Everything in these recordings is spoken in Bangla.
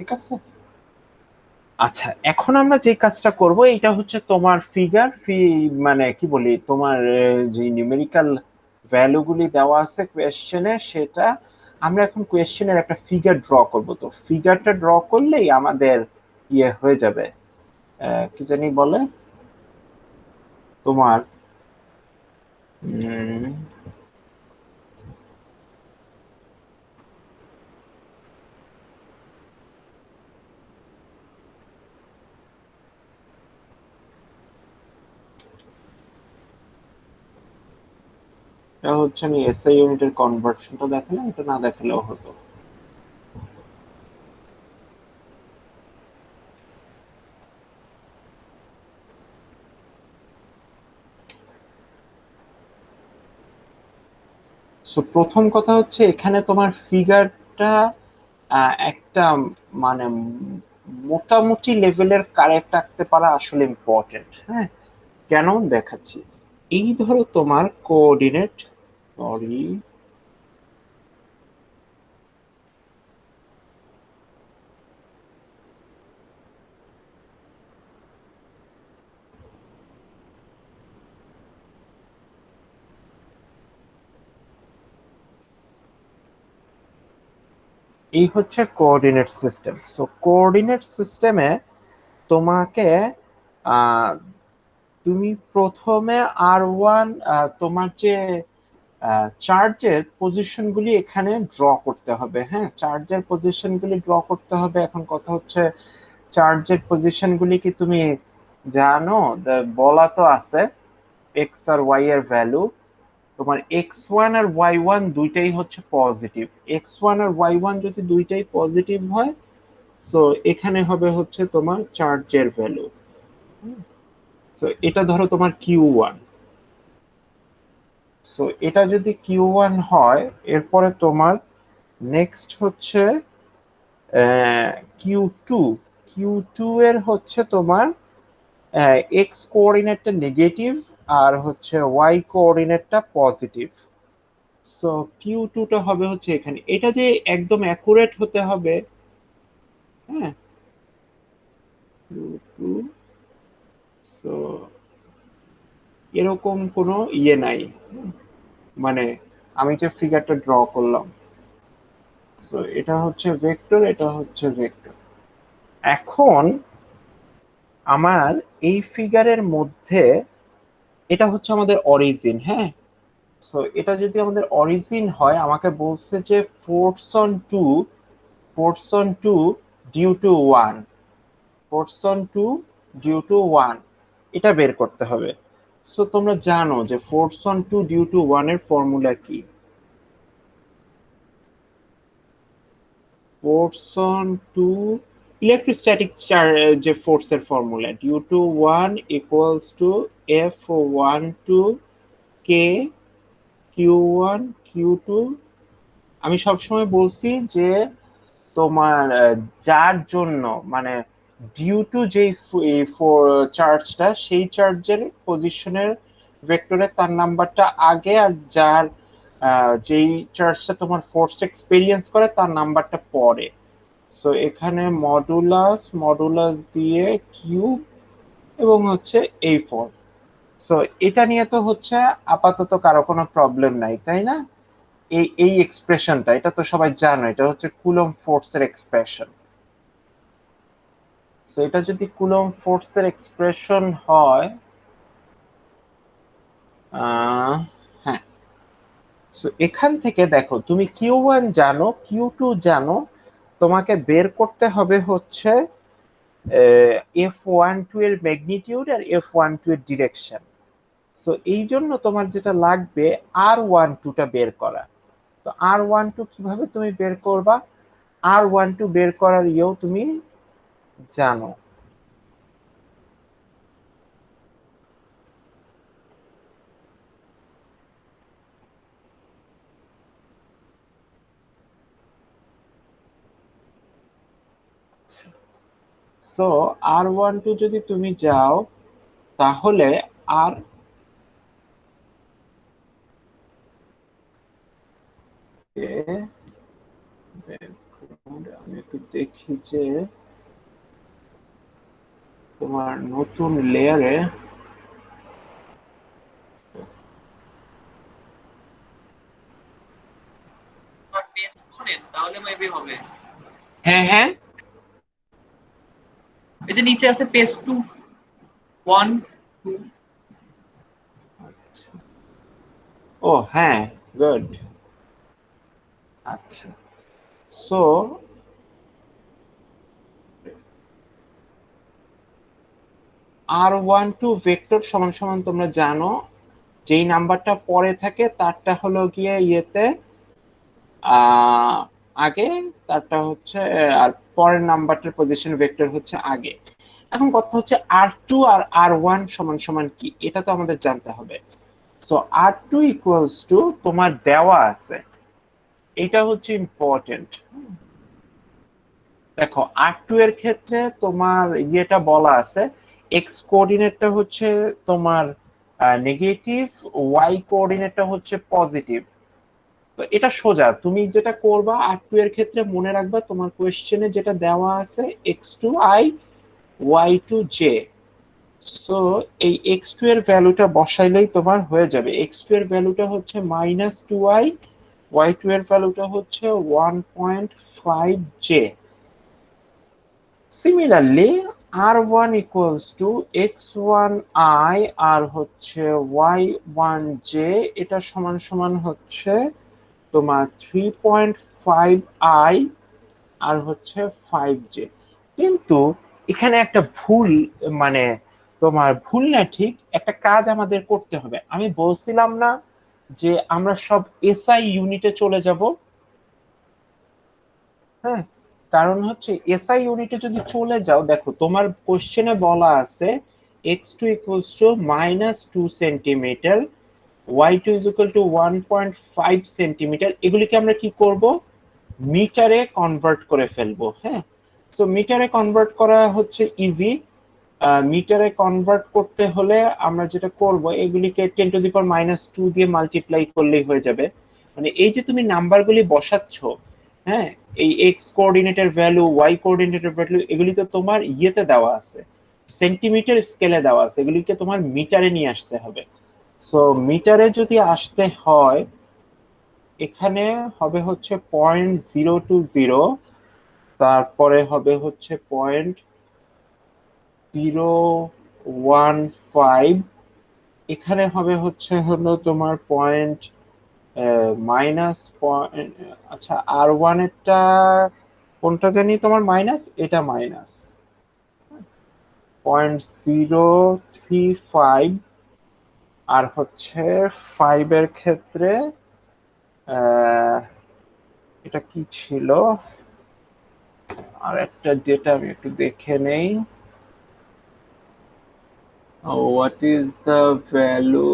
ঠিক আছে। আচ্ছা, এখন আমরা যে কাজটা করব এটা হচ্ছে তোমার ফিগার মানে কি বলি তোমার যে নিউমেরিক্যাল ভ্যালুগুলি দেওয়া আছে কোয়েশ্চেনে, সেটা আমরা এখন কোয়েশ্চেনের একটা ফিগার ড্র করব। তো ফিগারটা ড্র করলেই আমাদের ইয়ে হয়ে যাবে, কি জানি বলে তোমার উম, এটা হচ্ছে আমি এসআই ইউনিটের কনভার্সনটা দেখালাম, এটা না দেখালেও হতো। সো প্রথম কথা হচ্ছে এখানে তোমার ফিগারটা একটা মানে মোটামুটি লেভেলের কারেক্ট রাখতে পারা আসলে ইম্পর্টেন্ট। হ্যাঁ, কেন দেখাচ্ছি। এই ধরো তোমার কোঅর্ডিনেট, সরি, এই হচ্ছে কোঅর্ডিনেট সিস্টেম। সো কোঅর্ডিনেট সিস্টেমে তোমাকে আহ, তুমি প্রথমে আর 1 তোমার যে চার্জের পজিশনগুলি এখানে ড্র করতে হবে। হ্যাঁ, চার্জের পজিশনগুলি ড্র করতে হবে। এখন কথা হচ্ছে চার্জের পজিশনগুলি কি তুমি জানো? বলা তো আছে এক্স আর ওয়াই এর ভ্যালু। তোমার x1 আর y1 দুইটাই হচ্ছে পজিটিভ। x1 আর y1 যদি দুইটাই পজিটিভ হয়, সো এখানে হবে হচ্ছে তোমার চার্জের ভ্যালু। সো এটা ধরো তোমার Q1। সো এটা যদি Q1 হয়, এরপরে তোমার নেক্সট হচ্ছে Q2। কিউ টু এর হচ্ছে তোমার এক্স কোঅর্ডিনেটটা নেগেটিভ আর হচ্ছে ওয়াই কোঅর্ডিনেটটা পজিটিভ। সো Q2টা হবে হচ্ছে এখানে। এটা যে একদম অ্যাকুরেট হতে হবে, হ্যাঁ, Q2, সো এরকম কোনো ইয়ে নাই। মানে আমি যে ফিগারটা ড্র করলাম, সো এটা হচ্ছে ভেক্টর, এটা হচ্ছে ভেক্টর। এখন আমার এই ফিগারের মধ্যে এটা হচ্ছে আমাদের অরিজিন। হ্যাঁ, সো এটা যদি আমাদের অরিজিন হয়, আমাকে বলছে যে force on two due to one, force on two due to one, এটা বের করতে হবে। সো তোমরা জানো যে force on two due to one এর ফর্মুলা কি? ফোর্স অন টু ইলেকট্রোস্ট্যাটিক যে ফোর্সের formula, due to 1 equals to F12 k Q1 Q2। আমি সবসময় বলছি যে তোমার যার জন্য মানে ডিউ টু যেই চার্জটা, সেই চার্জের পজিশনের ভেক্টরে তার নাম্বারটা আগে, আর যার যেই চার্জটা তোমার ফোর্স এক্সপেরিয়েন্স করে তার নাম্বারটা পরে। সো এখানে মডুলাস মডুলাস দিয়ে কিউব এবং হচ্ছে এই ফর্ম। সো এটা নিয়ে তো হচ্ছে আপাতত কারো কোনো প্রবলেম নাই, তাই না? এই এই এক্সপ্রেশনটা, এটা তো সবাই জানো, এটা হচ্ছে কুলম্ব ফোর্সের এক্সপ্রেশন। সো এটা যদি কুলম্ব ফোর্সের এক্সপ্রেশন হয়, হ্যাঁ, সো এখান থেকে দেখো তুমি Q1 জানো, Q2 জানো, তোমাকে বের করতে হবে হচ্ছে F12 এর ম্যাগনিটিউড আর F12 এর ডিরেকশন। সো এই জন্য তোমার যেটা লাগবে R12টা বের করা। তো R12 কিভাবে তুমি বের করবা? R12 বের করার ইয়েও তুমি জানো। সো R12 যদি তুমি যাও, তাহলে আর আমি একটু দেখি যে তোমার নতুন লেয়ারে পেস্ট করেন তাহলে মেবি হবে। হ্যাঁ হ্যাঁ এই যে নিচে আছে পেস্ট টু 1 2। আচ্ছা ও হ্যাঁ গুড আচ্ছা সো r12 ভেক্টর সমান সমান তোমরা জানো যেই নাম্বারটা পরে থাকে তারটা হলো গিয়ে ইয়েতে আহ আগে, তারটা হচ্ছে আর পরের নাম্বারটার পজিশন ভেক্টর হচ্ছে আগে। এখন কথা হচ্ছে r2 আর r1 সমান সমান কি, এটা তো আমাদের জানতে হবে। সো r2 ইকুয়ালস টু তোমার দেওয়া আছে, এটা হচ্ছে ইম্পর্টেন্ট। দেখো r2 এর ক্ষেত্রে তোমার ইয়েটা বলা আছে, এক্স কোঅর্ডিনেটটা হচ্ছে তোমার নেগেটিভ, ওয়াই কোঅর্ডিনেটটা হচ্ছে পজিটিভ। তো এটা সোজা, তুমি যেটা করবা r2 এর ক্ষেত্রে মনে রাখবা তোমার কোয়েশ্চেনে যেটা দেওয়া আছে x two i y two j. So এই এক্স টু এর ভ্যালুটা বসাইলেই তোমার হয়ে যাবে। এক্স টু এর ভ্যালুটা হচ্ছে -2i, ওয়াই টু এর ভ্যালুটা হচ্ছে 1.5j। Similarly r1 equals to x1i আর হচ্ছে y1j, এটা সমান সমান হচ্ছে তোমার 3.5i আর হচ্ছে 5j। কিন্তু এখানে একটা ভুল, মানে তোমার ভুল না ঠিক, একটা কাজ আমাদের করতে হবে। আমি বলছিলাম না যে আমরা সব এসআই ইউনিটে চলে যাব? হ্যাঁ, কারণ হচ্ছে এসআই ইউনিটে যদি চলে যাও, দেখো তোমার কোশ্চেনে বলা আছে x2 equals to -2 centimetre, y2 is equal to 1.5 centimetre. এগুলিকে আমরা কি করব, মিটারে কনভার্ট করে ফেলবো। হ্যাঁ, তো মিটারে কনভার্ট করা হচ্ছে ইজি। মিটারে কনভার্ট করতে হলে আমরা যেটা করব, এগুলিকে 10⁻²² দিয়ে মাল্টিপ্লাই করলেই হয়ে যাবে। মানে এই যে তুমি নাম্বারগুলি বসাচ্ছ, হ্যাঁ, এই এক্স কোঅর্ডিনেটের ভ্যালু, ওয়াই কোঅর্ডিনেটের ভ্যালু, এগুলি তো তোমার ইয়েতে দেওয়া আছে, সেন্টিমিটার স্কেলে দেওয়া আছে, এগুলিকে তোমার মিটারে নিয়ে আসতে হবে। সো মিটারে যদি আসতে হয়, এখানে হবে হচ্ছে 0.020, তারপরে হবে হচ্ছে 0.015, এখানে হবে হচ্ছে হলো তোমার পয়েন্ট মাইনাস পয়েন্ট। আচ্ছা r1 এরটা কোনটা জানি তোমার মাইনাস, এটা মাইনাস 0.035, আর হচ্ছে 5 এর ক্ষেত্রে আহ, এটা কি ছিল, আর একটা যেটা আমি একটু দেখে নেই, what is the value,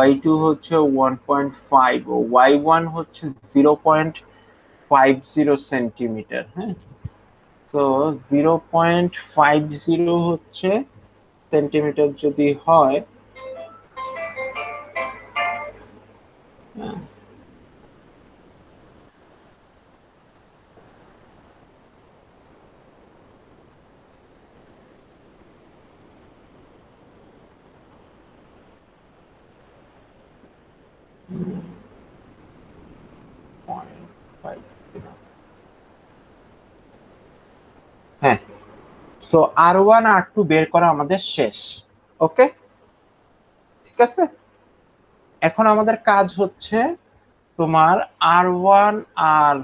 y2 হচ্ছে 1.5 ও y1 হচ্ছে 0.50 সেন্টিমিটার। হ্যাঁ, তো 0.50 হচ্ছে সেন্টিমিটার যদি হয়, হ্যাঁ, হ্যাঁ, সো r1 r2 বের করা আমাদের শেষ। ওকে, ঠিক আছে। এখন আমাদের কাজ হচ্ছে তোমার r1 আর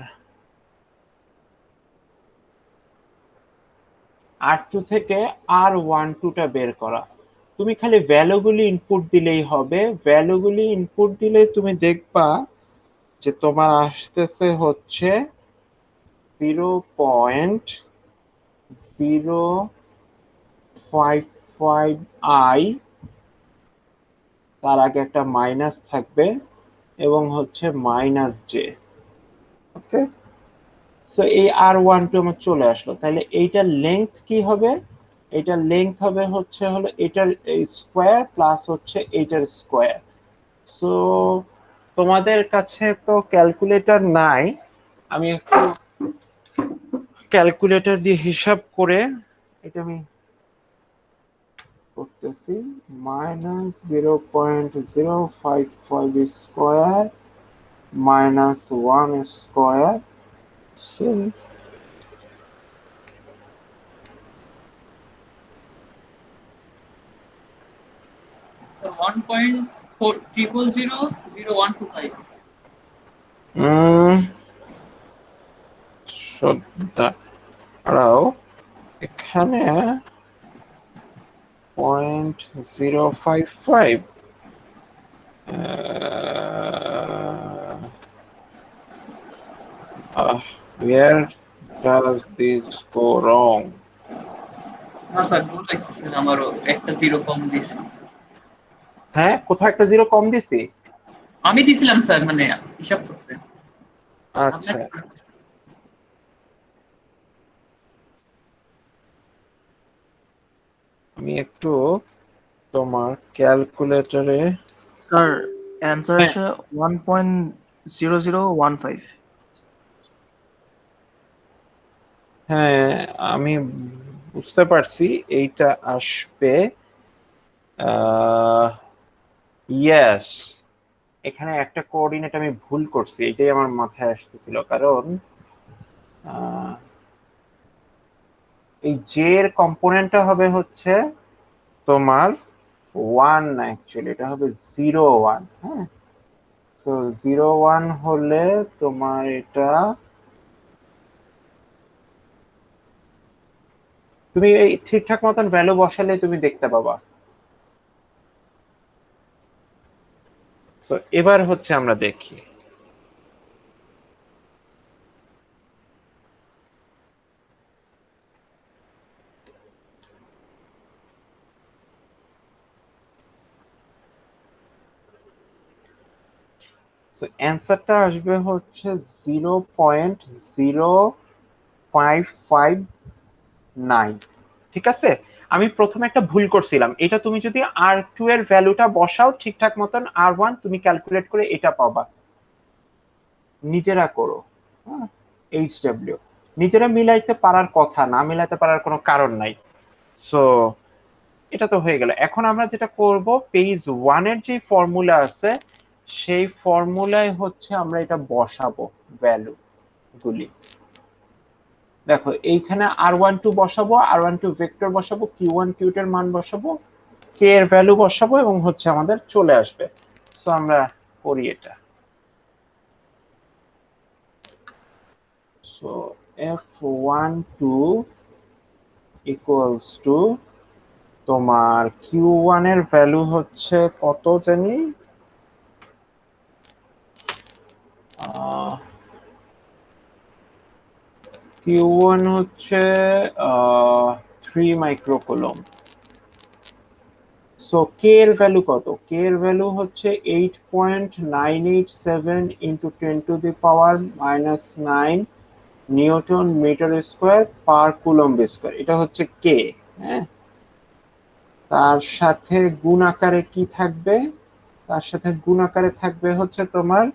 r2 থেকে r12টা বের করা। তুমি খালি ভ্যালুগুলি ইনপুট দিলেই হবে। ভ্যালুগুলি ইনপুট দিলে তুমি দেখবা যে তোমার আসতেছে হচ্ছে 0.055i, তার আগে একটা মাইনাস থাকবে এবং হচ্ছে -j। ওকে, সো এই r12 আমার চলে আসলো। তাহলে এইটার লেংথ কি হবে, এটার লেংথ হবে হচ্ছে হলো এটার স্কোয়ার প্লাস হচ্ছে এইটার স্কোয়ার। সো তোমাদের কাছে তো ক্যালকুলেটর নাই, আমি একটু ক্যালকুলেটর দিয়ে হিসাব করে এটা আমি করতেছি। -0.055 স্কয়ার -1 স্কয়ার, So 1.400000125. দাঁড়াও, এখানে 0.055, where does this go wrong? না স্যার ভুল হয়েছে, আমারও একটা জিরো কম দিয়েছে। হ্যাঁ, কোথাও একটা জিরো কম দিছি। আমি দিছিলাম স্যার, মানে হিসাব করতে। আচ্ছা, আমি একটু তোমার ক্যালকুলেটরে, স্যার অ্যান্সার আসে 1.0015। হ্যাঁ আমি বুঝতে পারছি এইটা আসবে। ইয়েস, এখানে একটা কোঅর্ডিনেট আমি ভুল করছি, এটাই আমার মাথায় আসতেছিল। কারণ এই জে এর কম্পোনেন্টটা হবে হচ্ছে তোমার 1, অ্যাকচুয়ালি এটা হবে 0, 1। হ্যাঁ, তো 0, 1 হলে তোমার এটা, তুমি এই ঠিকঠাক মতন ভ্যালু বসালে তুমি দেখতে পাবা। তো এবার হচ্ছে আমরা দেখি, তো অ্যান্সারটা আসবে হচ্ছে 0.0559। ঠিক আছে, আমি প্রথমে একটা ভুল করছিলাম। এটা তুমি যদি R2 এর ভ্যালুটা বসাও ঠিকঠাক মতন, R1 তুমি ক্যালকুলেট করে এটা পাবা। নিজেরা করো, HW নিজেরা মিলাইতে পারার কথা না, মিলাইতে পারার কোনো কারণ নাই। সো এটা তো হয়ে গেল। এখন আমরা যেটা করব, পেজ 1 এর যে ফর্মুলা আছে সেই ফর্মুলায় হচ্ছে আমরা এটা বসাবো ভ্যালু গুলি। দেখো এইখানে R12 বসাবো, R12 ভেক্টর বসাবো, Q1 Q2 এর মান বসাবো, K এর ভ্যালু বসাবো এবং হচ্ছে আমাদের চলে আসবে। তো আমরা করি এটা। সো F12 ইকুয়ালস টু তোমার Q1 এর ভ্যালু হচ্ছে কত জানি, Q1 হচ্ছে 3 মাইক্রোকুলম। সো কে এর ভ্যালু কত? কে এর ভ্যালু হচ্ছে 8.987 into 10⁻⁻9 newton metre square per coulomb square. এটা হচ্ছে কে। হ্যাঁ, তার সাথে গুণ আকারে কি থাকবে? তার সাথে গুণ আকারে থাকবে হচ্ছে তোমার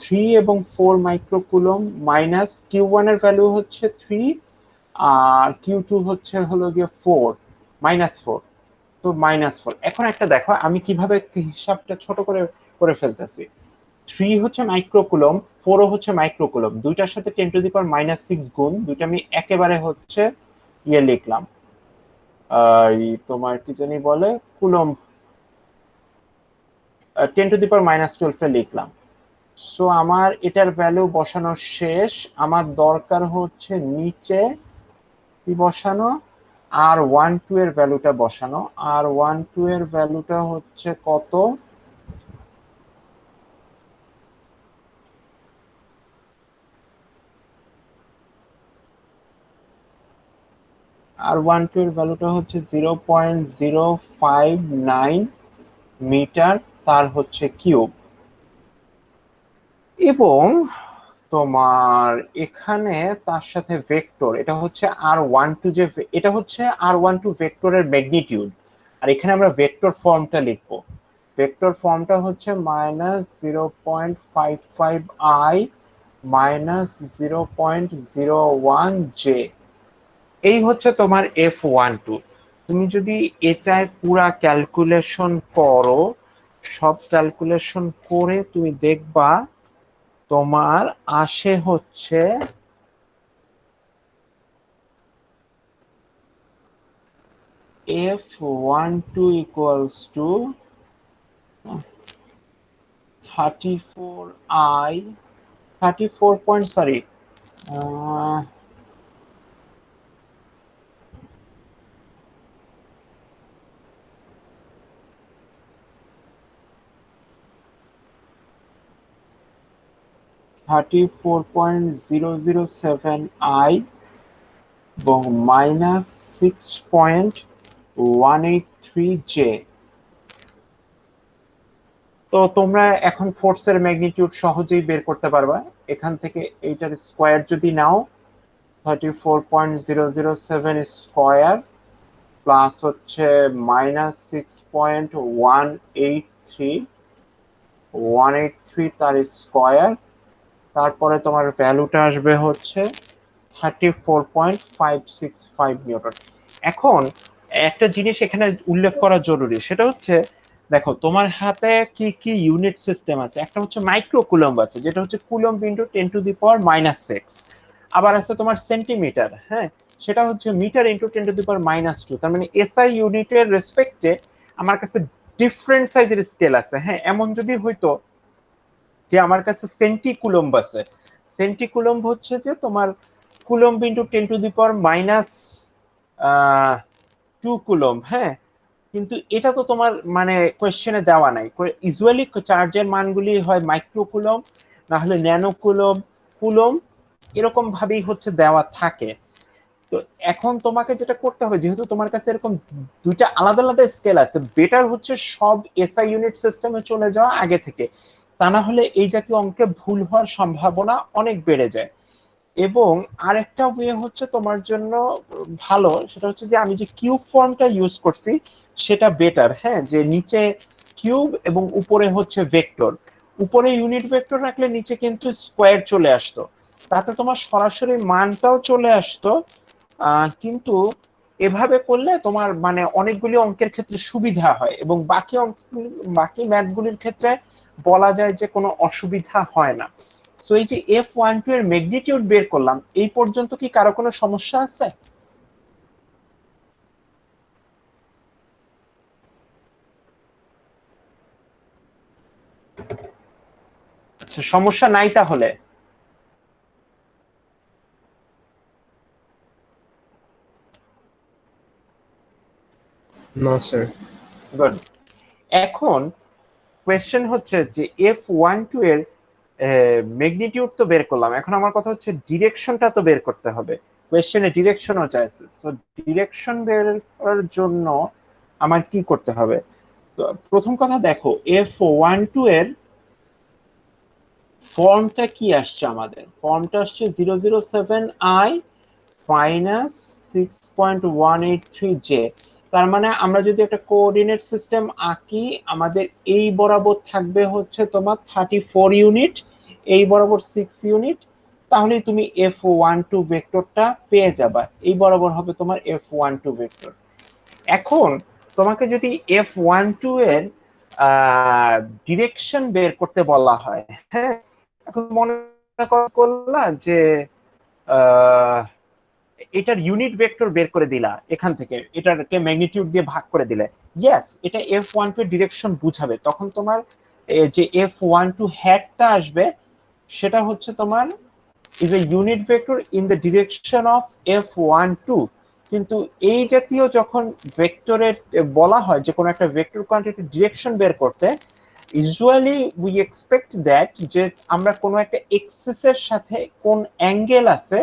3 এবং 4 মাইক্রোকুলম মাইনাস Q1 এর ভ্যালু হচ্ছে 3 আর Q2 হচ্ছে হলো গিয়ে 4, -4। তো -4। এখন একটা দেখো আমি কিভাবে হিসাবটা ছোট করে করে ফেলতেছি। 3 হচ্ছে মাইক্রোকুলম, 4 হচ্ছে মাইক্রোকুলম, দুইটার সাথে 10⁻⁻6 গুণ, দুইটা আমি একেবারে হচ্ছে ইয়ে লিখলাম, তোমার কি জানি বলে কুলম, 10⁻⁻12 লিখলাম। সো আমার এটার ভ্যালু বসানো শেষ। আমার দরকার হচ্ছে নিচে কি বসানো, R12 এর ভ্যালুটা বসানো। R12 এর ভ্যালুটা হচ্ছে কত? R12 এর ভ্যালুটা হচ্ছে 0.059 মিটার, তার হচ্ছে কিউব। এবং তোমার এখানে তার সাথে ভেক্টর, এটা হচ্ছে R12, যে এটা হচ্ছে R12 ভেক্টরের ম্যাগনিটিউড। আর এখানে আমরা ভেক্টর ফর্মটা লিখবো। ভেক্টর ফর্মটা হচ্ছে -0.55i -0.01 জে, এই হচ্ছে তোমার F12। তুমি যদি এটায় পুরা ক্যালকুলেশন করো, সব ক্যালকুলেশন করে তুমি দেখবা তোমার আসে হচ্ছে F12 equals to 34i 34 point, sorry, 34.007i এবং -6.183 জে। তো তোমরা এখন ফোর্সের ম্যাগনিটিউড সহজেই বের করতে পারবা এখান থেকে। এইটার স্কোয়ার যদি নাও, 34.007 স্কোয়ার প্লাস হচ্ছে -6.183 তার স্কোয়ার, তারপরে তোমার ভ্যালুটা আসবে হচ্ছে 34.565 নিউটন। এখন একটা জিনিস এখানে উল্লেখ করা জরুরি, সেটা হচ্ছে দেখো তোমার হাতে কি কি ইউনিট সিস্টেম আছে। একটা হচ্ছে মাইক্রো কুলম্ব আছে, যেটা হচ্ছে কুলম্ব ইন্টু 10⁻⁻6। আবার আছে তোমার সেন্টিমিটার, হ্যাঁ, সেটা হচ্ছে মিটার ইন্টু 10⁻²। তার মানে এসআই ইউনিটের রেসপেক্টে আমার কাছে ডিফারেন্ট সাইজের স্কেল আছে। হ্যাঁ, এমন যদি হইতো যে আমার কাছে সেন্টিকুলম্ব আছে, সেন্টিকুলম্ব হচ্ছে যে তোমার কুলম্ব ইন্টু 10⁻² কুলম্ব, হ্যাঁ, কিন্তু এটা তো তোমার মানে কোয়েশ্চেনে দেওয়া নাই। ইউজুয়ালি চার্জের মানগুলি হয় মাইক্রো কুলম্ব, না হলে ন্যানো কুলম্ব, কুলম্ব, এরকম ভাবেই হচ্ছে দেওয়া থাকে। তো এখন তোমাকে যেটা করতে হবে, যেহেতু তোমার কাছে এরকম দুইটা আলাদা আলাদা স্কেল আছে, বেটার হচ্ছে সব এসআই ইউনিট সিস্টেমে চলে যাওয়া আগে থেকে। তা না হলে এই জাতীয় অঙ্কে ভুল হওয়ার সম্ভাবনা অনেক বেড়ে যায়। এবং আরেকটা ওয়ে হচ্ছে তোমার জন্য ভালো, সেটা হচ্ছে যে আমি যে কিউব ফর্মটা ইউজ করছি সেটা বেটার। হ্যাঁ, যে নিচে কিউব এবং উপরে হচ্ছে ভেক্টর, উপরে ইউনিট ভেক্টর রাখলে নিচে কিন্তু স্কোয়ার চলে আসতো, তাতে তোমার সরাসরি মানটাও চলে আসতো। কিন্তু এভাবে করলে তোমার মানে অনেকগুলি অঙ্কের ক্ষেত্রে সুবিধা হয়, এবং বাকি অঙ্ক, বাকি ম্যাথগুলির ক্ষেত্রে বলা যায় যে কোনো অসুবিধা হয় না। সো এই যে F12 এর ম্যাগনিটিউড বের করলাম, এই পর্যন্ত কি কারো কোনো সমস্যা আছে? আচ্ছা, সমস্যা নাই তাহলে। না স্যার। গুড। এখন কোয়েশ্চেন হচ্ছে যে F12 এর ম্যাগনিটিউড তো বের করলাম, এখন আমার কথা হচ্ছে ডিরেকশনটা তো বের করতে হবে। কোয়েশ্চেনে ডিরেকশনও চাইছে। সো ডিরেকশন বের করার জন্য আমার কি করতে হবে? তো প্রথম কথা দেখো, F12 এর ফর্মটা কি আসছে, আমাদের ফর্মটা আসছে 007i -6.183 জে। তার মানে আমরা যদি একটা কোঅর্ডিনেট সিস্টেম আঁকি, আমাদের এই বরাবর থাকবে হচ্ছে তোমার 34 ইউনিট, এই বরাবর 6 ইউনিট, তাহলে তুমি F12 ভেক্টরটা পেয়ে যাবা। এই বরাবর হবে তোমার F12 ভেক্টর। এখন তোমাকে যদি F12 এর ডিরেকশন বের করতে বলা হয়, হ্যাঁ, এখন মনে করলা যে এটার ইউনিট ভেক্টর বের করে দিলা, এখান থেকে এটাকে ম্যাগনিটিউড দিয়ে ভাগ করে দিলে, ইয়েস, এটা F12 এর ডিরেকশন বুঝাবে। তখন তোমার যে F12 হ্যাটটা আসবে, সেটা হচ্ছে তোমার is a unit vector in the direction of F12। কিন্তু এই জাতীয় যখন ভেক্টরের বলা হয় যে কোনো একটা ভেক্টর কোয়ান্টিটি ডিরেকশন বের করতে, ইউজুয়ালি উই এক্সপেক্ট দ্যাট যে আমরা কোনো একটা এক্সিস এর সাথে কোন অ্যাঙ্গেল আছে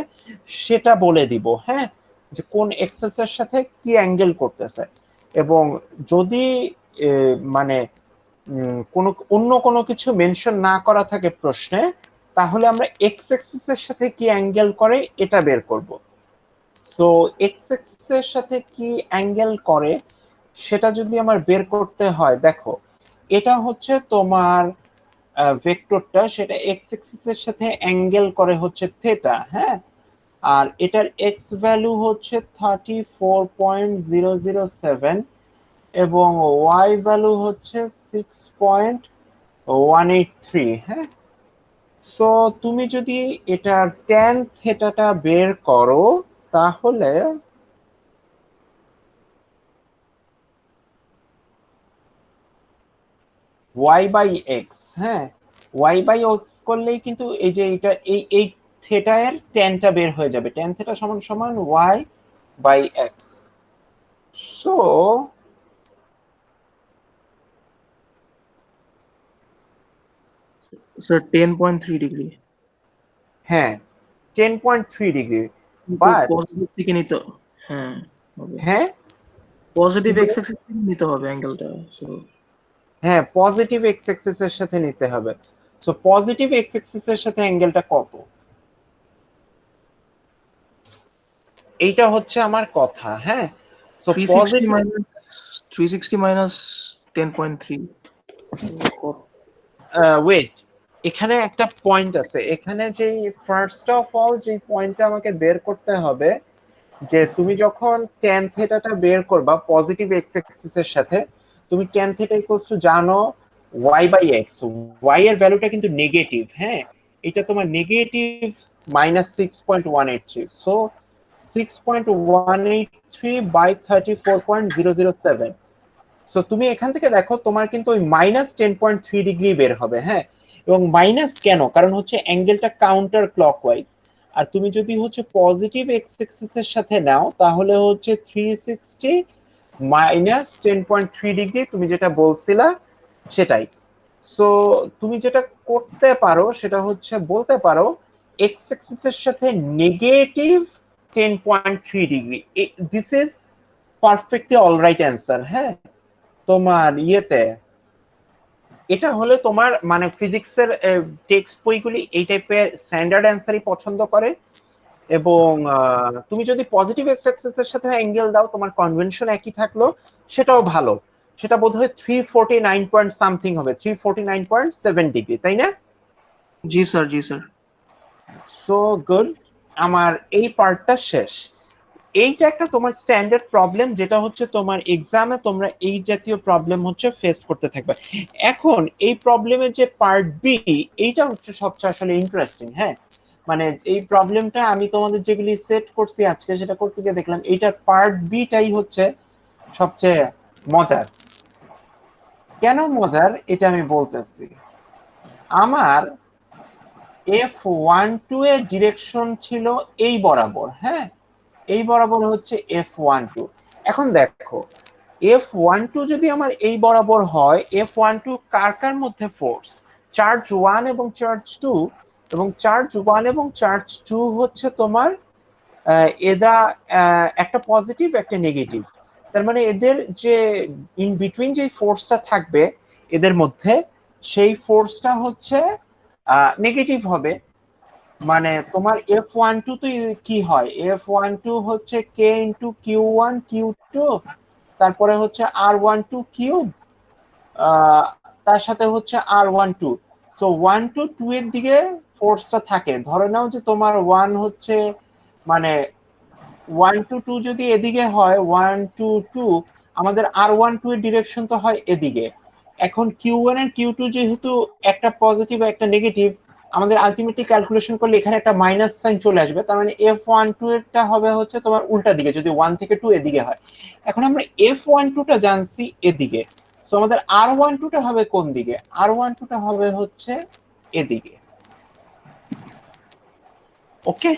সেটা বলে দিব। হ্যাঁ, যে কোন এক্সিস এর সাথে কি অ্যাঙ্গেল করতেছে, এবং যদি মানে কোনো অন্য কোনো কিছু মেনশন না করা থাকে প্রশ্নে, তাহলে আমরা এক্স এক্সিস এর সাথে কি অ্যাঙ্গেল করে এটা বের করব। সো এক্স এক্সিস এর সাথে কি অ্যাঙ্গেল করে সেটা যদি আমার বের করতে হয়, দেখো এটা হচ্ছে তোমার ভেক্টরটা সেটা এক্স অ্যাক্সিসের সাথে অ্যাঙ্গেল করে হচ্ছে থেটা, হ্যাঁ, আর এটার এক্স ভ্যালু হচ্ছে 34.007 এবং ওয়াই ভ্যালু হচ্ছে 6.183, হ্যাঁ। সো তুমি যদি এটার ট্যান থেটাটা বের করো তাহলে ওয়াই বাই এক্স, হ্যাঁ, ওয়াই বাই এক্স করলেই কিন্তু এই যে এটা এই থেটা এর ট্যানটা বের হয়ে যাবে, ট্যান থেটা সমান সমান y by x. So sir 10.3 degree, হ্যাঁ 10.3 ডিগ্রি, কিন্তু বাট পজিটিভ থেকে নিতে, হ্যাঁ হবে, হ্যাঁ কি পজিটিভ বলে? এক্স অ্যাক্সিস থেকে নিতে হবে অ্যাঙ্গেলটা। সো হ্যাঁ পজিটিভ এক্স অ্যাক্সিস এর সাথে নিতে হবে। সো পজিটিভ এক্স অ্যাক্সিস এর সাথে অ্যাঙ্গেলটা কত, এইটা হচ্ছে আমার কথা, হ্যাঁ। So 360 positive, minus 360 minus 10.3, wait, এখানে একটা পয়েন্ট আছে, এখানে যে ফার্স্ট অফ অল যে পয়েন্টটা আমাকে বের করতে হবে যে তুমি যখন ট্যান থেটাটা বের করবা পজিটিভ এক্স অ্যাক্সিস এর সাথে, তুমি ট্যান থেটা ইকুয়ালস টু জানো ওয়াই বাই এক্স, ওয়াই এর ভ্যালুটা কিন্তু নেগেটিভ, হ্যাঁ, এটা তোমার নেগেটিভ -6.183, সো 6.183 বাই 34.007। সো তুমি এখান থেকে দেখো তোমার কিন্তু ওই -10.3 ডিগ্রি বের হবে, হ্যাঁ। এবং মাইনাস কেন, কারণ হচ্ছে অ্যাঙ্গেলটা কাউন্টার ক্লকওয়াইজ, আর তুমি যদি হচ্ছে পজিটিভ এক্স অ্যাক্সিস এর সাথে নাও তাহলে হচ্ছে 360 -10.3 ডিগ্রি, তুমি যেটা বলছিলা সেটাই। সো তুমি যেটা করতে পারো সেটা হচ্ছে বলতে পারো এক্স অ্যাক্সিস এর সাথে negative 10.3 degree, this is perfectly alright answer, হ্যাঁ। তোমার ইয়েতে এটা হলে তোমার মানে ফিজিক্সের টেক্সট বইগুলি এই টাইপের স্ট্যান্ডার্ড অ্যান্সারই পছন্দ করে। এবং তুমি যদি পজিটিভ এক্স অ্যাক্সিস এর সাথে অ্যাঙ্গেল দাও তোমার কনভেনশন একই থাকলো, সেটাও ভালো, সেটা বোধহয় 349 পয়েন্ট সামথিং হবে, 349.7 ডিগ্রি, তাই না? জি স্যার, জি স্যার। সো গুড, আমার এই পার্টটা শেষ। এইটা একটা তোমার স্ট্যান্ডার্ড প্রবলেম যেটা হচ্ছে তোমার এক্সামে তোমরা এই জাতীয় প্রবলেম হচ্ছে ফেস করতে থাকবে। এখন এই প্রবলেমের যে পার্ট বি, এইটা হচ্ছে সবচেয়ে আসলে ইন্টারেস্টিং, হ্যাঁ। মানে এই প্রবলেমটা আমি তোমাদের যেগুলি সেট করছি আজকে সেটা করতে গিয়ে দেখলাম এইটার পার্ট বিটাই হচ্ছে সবচেয়ে মজার। কেন মজার এটা আমি বলতেছি। আমার F12 এর ডিরেকশন ছিল এই বরাবর, হ্যাঁ, এই বরাবর হচ্ছে F12। এখন দেখো F12 যদি আমার এই বরাবর হয়, F12 কার কার মধ্যে ফোর্স, চার্জ 1 এবং চার্জ 2, এবং চার্জ 1 এবং চার্জ 2 হচ্ছে তোমার এরা একটা পজিটিভ একটা নেগেটিভ, তার মানে এদের যে ইন বিটুইন যে ফোর্সটা থাকবে এদের মধ্যে সেই ফোর্সটা হচ্ছে নেগেটিভ হবে। মানে তোমার F12 তো কি হয়, F12 হচ্ছে K ইন্টু Q1 Q2, তারপরে হচ্ছে R12 কিউব, তার সাথে হচ্ছে R12। তো 1 টু 2 এর দিকে ফোর্সটা থাকে, ধরে নাও যে তোমার 1 হচ্ছে মানে 1 টু 2 যদি এদিকে হয় 1 টু 2, আমাদের R12 এর ডিরেকশন তো হয় এদিকে। এখন Q1 এর Q2 যেহেতু একটা পজিটিভ একটা নেগেটিভ, আমাদের আলটিমেটলি ক্যালকুলেশন করলে এখানে একটা মাইনাস সাইন চলে আসবে, তার মানে F12 এরটা হবে হচ্ছে তোমার উল্টা দিকে যদি 1 থেকে 2 এদিকে হয়। এখন আমরা F12 টা জানছি এদিকে, তো আমাদের R12 টা হবে কোন দিকে, R12 টা হবে হচ্ছে এদিকে। ওকে,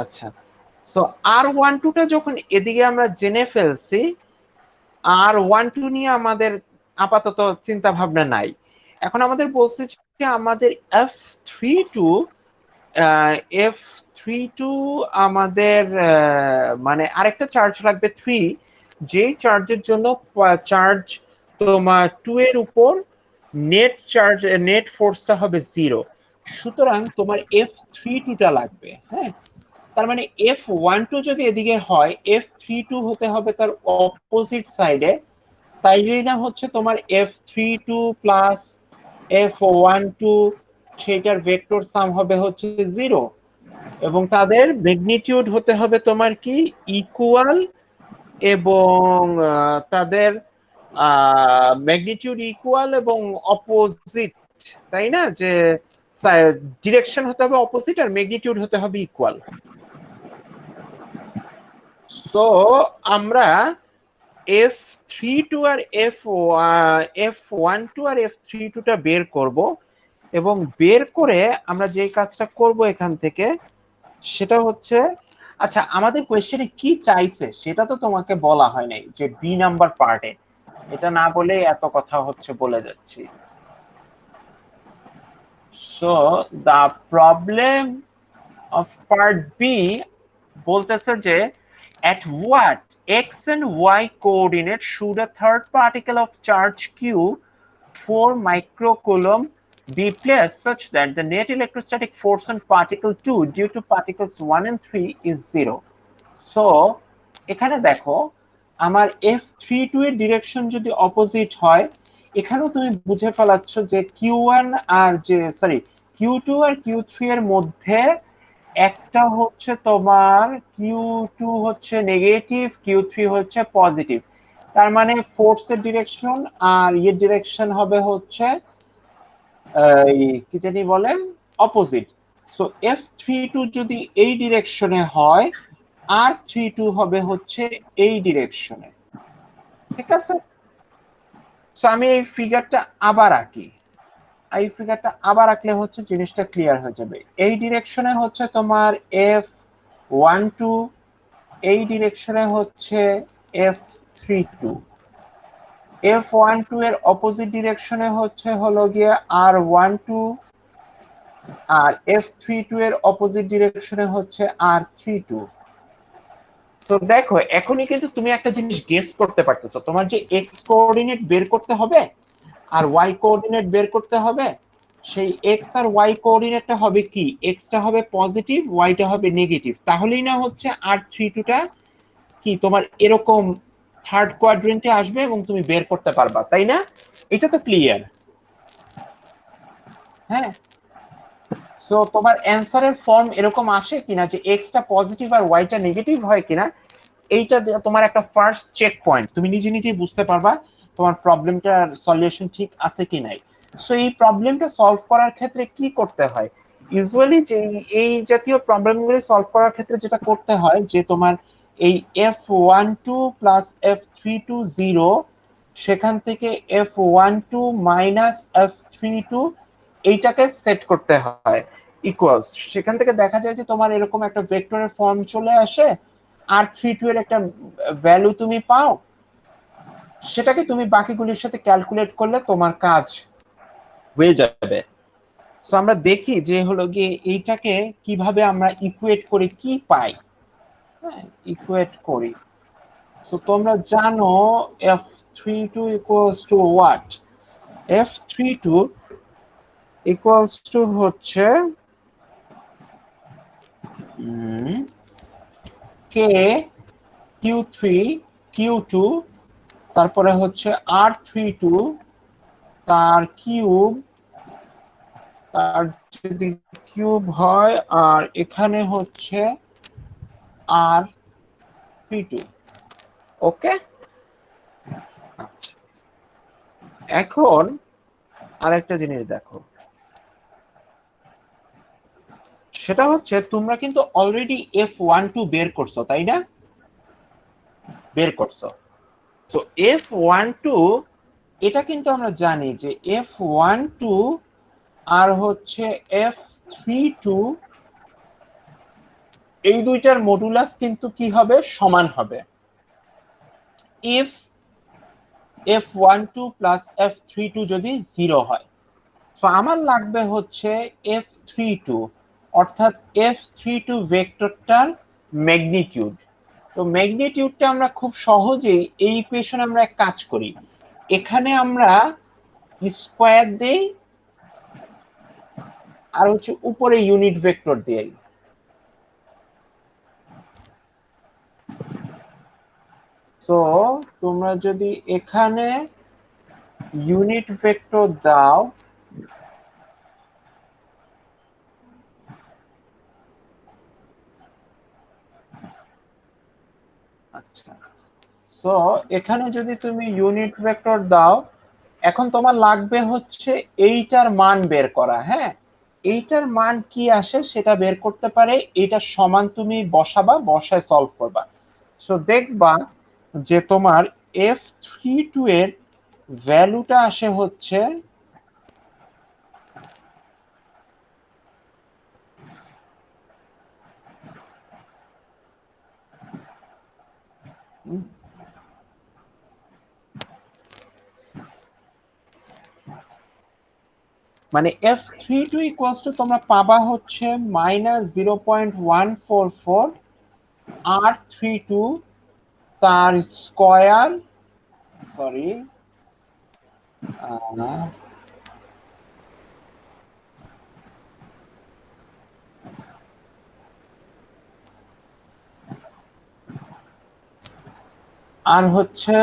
আচ্ছা। সো R12 টা যখন এদিকে আমরা জেনে ফেলছি, R12 নিয়ে আমাদের আপাতত চিন্তা ভাবনা নাই। এখন আমাদের বলছে যে আমাদের F32, F32 আমাদের মানে আরেকটা চার্জ লাগবে 3, যে চার্জের জন্য চার্জ তোমার 2 এর উপর নেট চার্জ নেট ফোর্সটা হবে 0। সুতরাং তোমার F32 টা লাগবে, হ্যাঁ। তার মানে F12 যদি এদিকে হয় F32 হতে হবে তার অপোজিট সাইডে, তাইলে না হচ্ছে তোমার F32 প্লাস F12 সেটার ভেক্টর সাম হবে হচ্ছে 0 এবং তাদের ম্যাগনিটিউড হতে হবে তোমার কি ইকুয়াল এবং তাদের ম্যাগনিটিউড ইকুয়াল এবং অপোজিট, তাই না? যে ডিরেকশন হতে হবে অপোজিট আর ম্যাগনিটিউড হতে হবে ইকুয়াল। তো আমরা F32 আর F12 আর F32 টা বের করব এবং বের করে আমরা যে কাজটা করব এখান থেকে সেটা হচ্ছে, আচ্ছা আমাদের কোয়েশ্চেনে কি চাইছে সেটা তো তোমাকে বলা হয় নাই, যে বি নাম্বার পার্টে, এটা না বলে এত কথা হচ্ছে বলে যাচ্ছি। So the problem of part B বলতেছে যে at what x and y coordinate should a third particle of charge q 4 microcoulomb be placed such that the net electrostatic force on particle 2 due to particles 1 and 3 is 0. So এখানে দেখো আমার F32 এর ডিরেকশন যদি অপোজিট হয়, এখানেও তুমি বুঝে ফেলাচ্ছ যে Q1 আর যে সরি Q2 আর Q3 এর মধ্যে একটা হচ্ছে তোমার Q2 হচ্ছে নেগেটিভ, Q3 হচ্ছে পজিটিভ, তার মানে ফোর্সের ডিরেকশন আর এর ডিরেকশন হবে হচ্ছে কি জানি বলে অপোজিট। সো F32 যদি এই ডিরেকশনে হয় আর 32 হবে হচ্ছে এই ডিরেকশনে, ঠিক আছে? সো আমি এই ফিগারটা আবার আঁকি, এই ফিগারটা আবার আঁকলে হচ্ছে জিনিসটা ক্লিয়ার হয়ে যাবে। এই ডিরেকশনে হচ্ছে তোমার F12, এই ডিরেকশনে হচ্ছে F32, F12 এর অপোজিট ডিরেকশনে হচ্ছে হলো গিয়ে R12 আর F32 এর অপোজিট ডিরেকশনে হচ্ছে R32। তো দেখো এখনই কিন্তু তুমি একটা জিনিস গেস করতে পারতেছো, তোমার যে এক্স কোঅর্ডিনেট বের করতে হবে আর ওয়াই কোঅর্ডিনেট বের করতে হবে, সেই এক্স আর ওয়াই কোঅর্ডিনেটটা হবে কি, এক্সটা হবে পজিটিভ, ওয়াইটা হবে নেগেটিভ, তাহলেই না হচ্ছে R32 টা কি তোমার এরকম থার্ড কোয়াড্রেন্টে আসবে এবং তুমি বের করতে পারবা, তাই না? এটা তো ক্লিয়ার। হ্যাঁ, সো তোমার অ্যানসারের ফর্ম এরকম আসে কিনা যে এক্সটা পজিটিভ আর ওয়াইটা নেগেটিভ হয় কিনা, এইটা তোমার একটা ফার্স্ট চেক পয়েন্ট, তুমি নিজে নিজেই বুঝতে পারবা তোমার প্রবলেমটার সলিউশন ঠিক আছে কি নাই। সো এই প্রবলেমটা সলভ করার ক্ষেত্রে কি করতে হয়, ইউজুয়ালি যে এই জাতীয় প্রবলেমগুলি সলভ করার ক্ষেত্রে যেটা করতে হয় যে তোমার এই F12 প্লাস F32 0, সেখান থেকে F12 মাইনাস F32 এইটাকে সেট করতে হয় ইকুয়ালস, সেখান থেকে দেখা যায় যে তোমার এরকম একটা ভেক্টরের ফর্ম চলে আসে, R32 এর একটা ভ্যালু তুমি পাও, সেটাকে তুমি বাকিগুলির সাথে ক্যালকুলেট করলে তোমার কাজ হয়ে যাবে। সো আমরা দেখি যে হলো গিয়ে এইটাকে কিভাবে আমরা ইকুয়েট করে কি পাই। হ্যাঁ, ইকুয়েট করি। সো তোমরা জানো F32 equals to what, F32 equals to হচ্ছে K Q3 Q2 তারপরে হচ্ছে R32 তার কিউব, তার যদি কিউব হয় আর এখানে হচ্ছে R32। ওকে, এখন আরেকটা জিনিস দেখো, সেটা হচ্ছে তোমরা কিন্তু অলরেডি F12 বের করছো, তাই না? বের করছো। তো F12 এটা কিন্তু আমরা জানি যে F12 আর হচ্ছে F32 এই দুইটার মডুলাস কিন্তু কি হবে, সমান হবে। ইফ F12 প্লাস F32 যদি 0 হয়, সো আমার লাগবে হচ্ছে F32, অর্থাৎ F32 ভেক্টরটার ম্যাগনিটিউড। তো ম্যাগনিটিউডটা আমরা খুব সহজেই এই ইকুয়েশনে আমরা এক কাজ করি, এখানে আমরা স্কয়ার দেই আর হচ্ছে উপরে ইউনিট ভেক্টর দেই। তো তোমরা যদি এখানে ইউনিট ভেক্টর দাও আচ্ছা, সো এখানে যদি তুমি ইউনিট ভেক্টর দাও, এখন তোমার লাগবে হচ্ছে এইটার মান বের করা। হ্যাঁ, এইটার মান কি আসে সেটা বের করতে পারে, এইটার সমান তুমি বসাবা, বসায় সলভ করবা। সো দেখবা যে তোমার F32 এর ভ্যালুটা আসে হচ্ছে মানে F32 ইকুয়ালস টু তোমরা পাবা হচ্ছে -0.144 R32 তার স্কয়ার, সরি আর হচ্ছে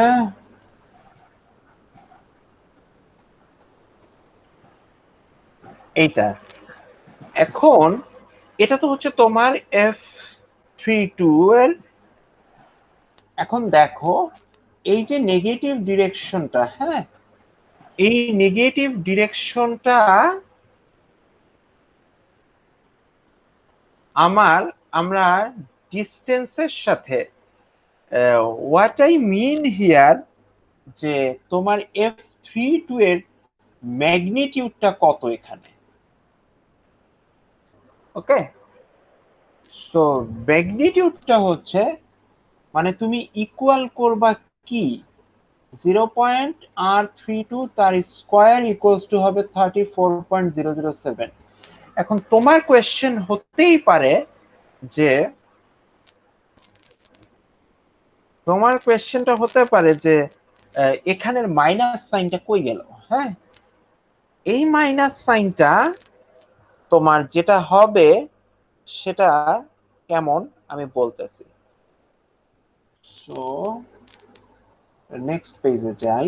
এইটা। এখন এটা তো হচ্ছে তোমার F32 এর। এখন দেখো এই যে নেগেটিভ ডিরেকশনটা, হ্যাঁ, এই নেগেটিভ ডিরেকশনটা আমরা ডিস্টেন্সের সাথে, হোয়াট আই মিন হিয়ার, যে তোমার F32 এর ম্যাগনিটিউডটা কত এখানে। ওকে, সো ম্যাগনিটিউডটা হচ্ছে মানে তুমি ইকুয়াল করবা কি 0.R32 তার স্কয়ার ইকুয়ালস টু হবে 34.007। এখন তোমার কোয়েশ্চেন হতেই পারে যে তোমার কোয়েশ্চেনটা হতে পারে যে এখানের মাইনাস সাইনটা কই গেল। হ্যাঁ, এই মাইনাস সাইনটা তোমার যেটা হবে সেটা কেমন আমি বলতেছি। সো নেক্সট পেজে যাই।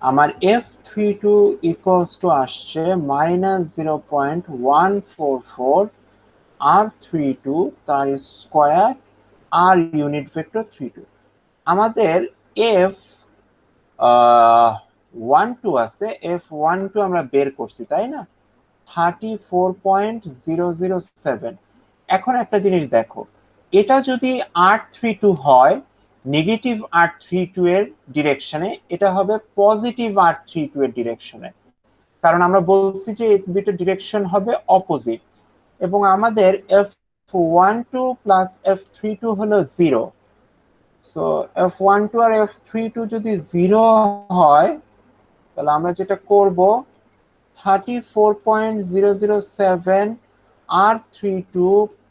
আমার F32 ইকুয়ালস টু আসছে -0.144 R32 তার স্কয়ার আর ইউনিট ভেক্টর 32। আমাদের F12 আছে, F12 আমরা বের করছি তাই না, 34.007। এখন একটা জিনিস দেখো, এটা যদি R32 হয় নেগেটিভ R32 এর ডিরেকশনে, এটা হবে পজিটিভ R32 এর ডিরেকশনে, কারণ আমরা বলছি যে এই দুটো ডিরেকশন হবে অপোজিট। এবং আমাদের F12 প্লাস F32 হলো 0। সো F12 আর F32 যদি 0 হয় তাহলে আমরা যেটা করব 34.007 R32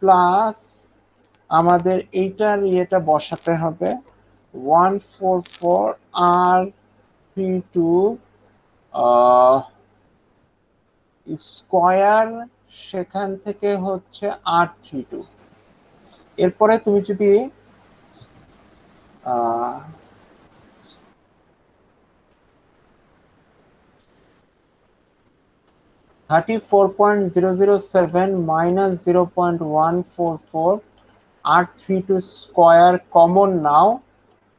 প্লাস আমাদের এইটার ইয়েটা বসাতে হবে 144 R32 স্কয়ার, সেখান থেকে হচ্ছে R32। এরপরে তুমি যদি 34.007 মাইনাস 0.144 R32 স্কয়ার কমন নাও।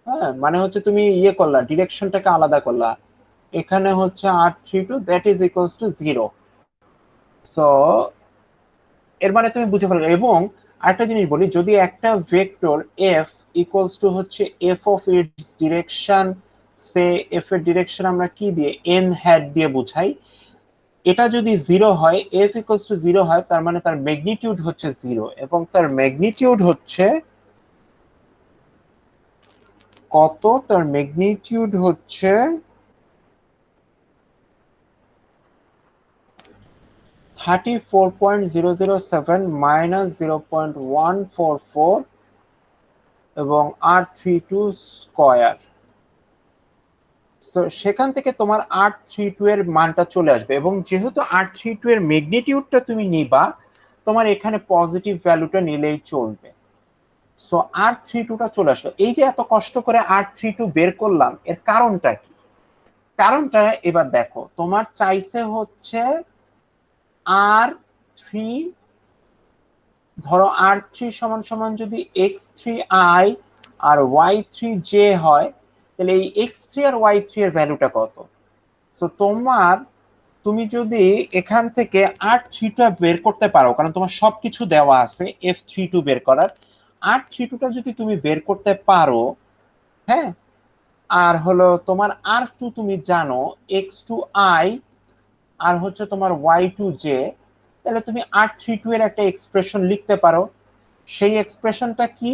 হ্যাঁ, মানে হচ্ছে তুমি ইয়ে করলা, ডিরেকশনটাকে আলাদা করলা, এখানে হচ্ছে R32 that is equals to 0। So এর মানে তুমি বুঝে ফেলবে। এবং আরেকটা জিনিস বলি, যদি একটা ভেক্টর f ইকুয়ালস টু হচ্ছে f of its direction, say f এর ডিরেকশন আমরা কি দিয়ে n হ্যাট দিয়ে বুঝাই, এটা যদি 0 হয়, f ইকুয়ালস টু 0 হয়, তার মানে তার ম্যাগনিটিউড হচ্ছে 0, এবং তার ম্যাগনিটিউড হচ্ছে কত, তার ম্যাগনিটিউড হচ্ছে 34.007 মাইনাস 0.144 এবং R32 স্কয়ার। তো সেখান থেকে তোমার R32 এর মানটা চলে আসবে, এবং যেহেতু R32 এর ম্যাগনিটিউডটা তুমি নিবা, তোমার এখানে পজিটিভ ভ্যালুটা নিলেই চলবে। সো R32 টা চলে আসলো। এই যে এত কষ্ট করে R32 বের করলাম, এর কারণটা কি? কারণটা এবার দেখো, তোমার চাইছে হচ্ছে R3, ধরো R3 সমান সমান যদি x3i আর y3j হয়, তাহলে এই x3 আর y3 এর ভ্যালুটা কত? সো তুমি যদি এখান থেকে r32 বের করতে পারো, কারণ তোমার সবকিছু দেওয়া আছে f32 বের করার, r32টা যদি তুমি বের করতে পারো, হ্যাঁ, আর হলো তোমার r2 তুমি জানো x2i, আর হচ্ছে তোমার y2j, তাহলে তুমি r32 এর একটা এক্সপ্রেশন লিখতে পারো। সেই এক্সপ্রেশনটা কি?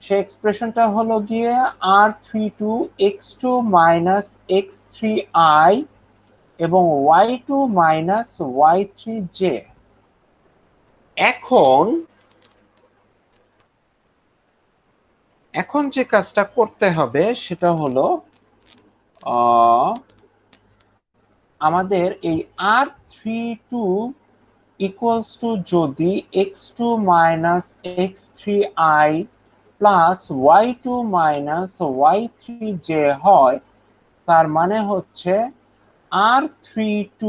সেই এক্সপ্রেশনটা হলো গিয়ে r32 x2 মাইনাস x3i এবং y2 মাইনাস y3j। এখন এখন যে কাজটা করতে হবে সেটা হলো আমাদের এই r32 ইকুয়ালস টু যদি x2 minus x3i plus y2 minus y3j হয়, তার মানে হচ্ছে r32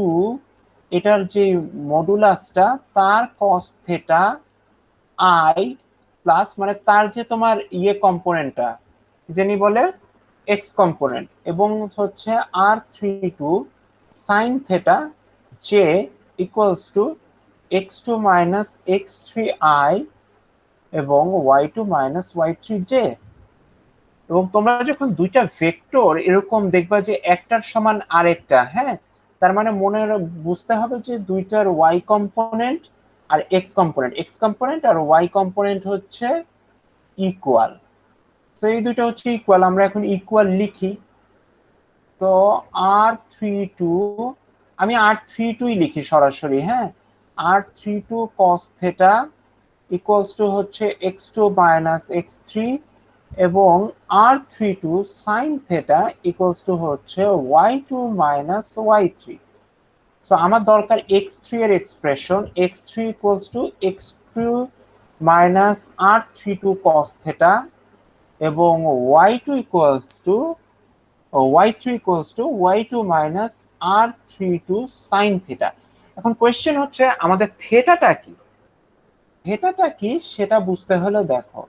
এটার যে মডুলাসটা তার cos থিটা i প্লাস মানে তার যে তোমার কম্পোনেন্টটা যিনি বলে x কম্পোনেন্ট, এবং হচ্ছে r32 sin theta j equals to x2 minus x3i এবং y2 মাইনাস y3j। এবং তোমরা যখন দুইটা ভেক্টর এরকম দেখবা যে একটার সমান আরেকটা, হ্যাঁ, তার মানে বুঝতে হবে যে দুইটার y কম্পোনেন্ট আর x কম্পোনেন্ট আর y কম্পোনেন্ট হচ্ছে ইকুয়াল। তো এই দুটো হচ্ছে ইকুয়াল, আমরা এখন ইকুয়াল লিখি। তো r32 আমি r32 লিখি সরাসরি, হ্যাঁ, r32 cos theta equals to হচ্ছে x2 মাইনাস x3 এবং r32 sin theta equals to হচ্ছে y2 মাইনাস y3। সো আমার দরকার x3 এর expression, x3 equals to x2 minus r32 cos theta এবং y2 equals to y3 equals to y2 minus r32 sin theta. এখন কোশ্চেন হচ্ছে আমাদের থিটাটা কি? থিটাটা কি সেটা বুঝতে হলে দেখো,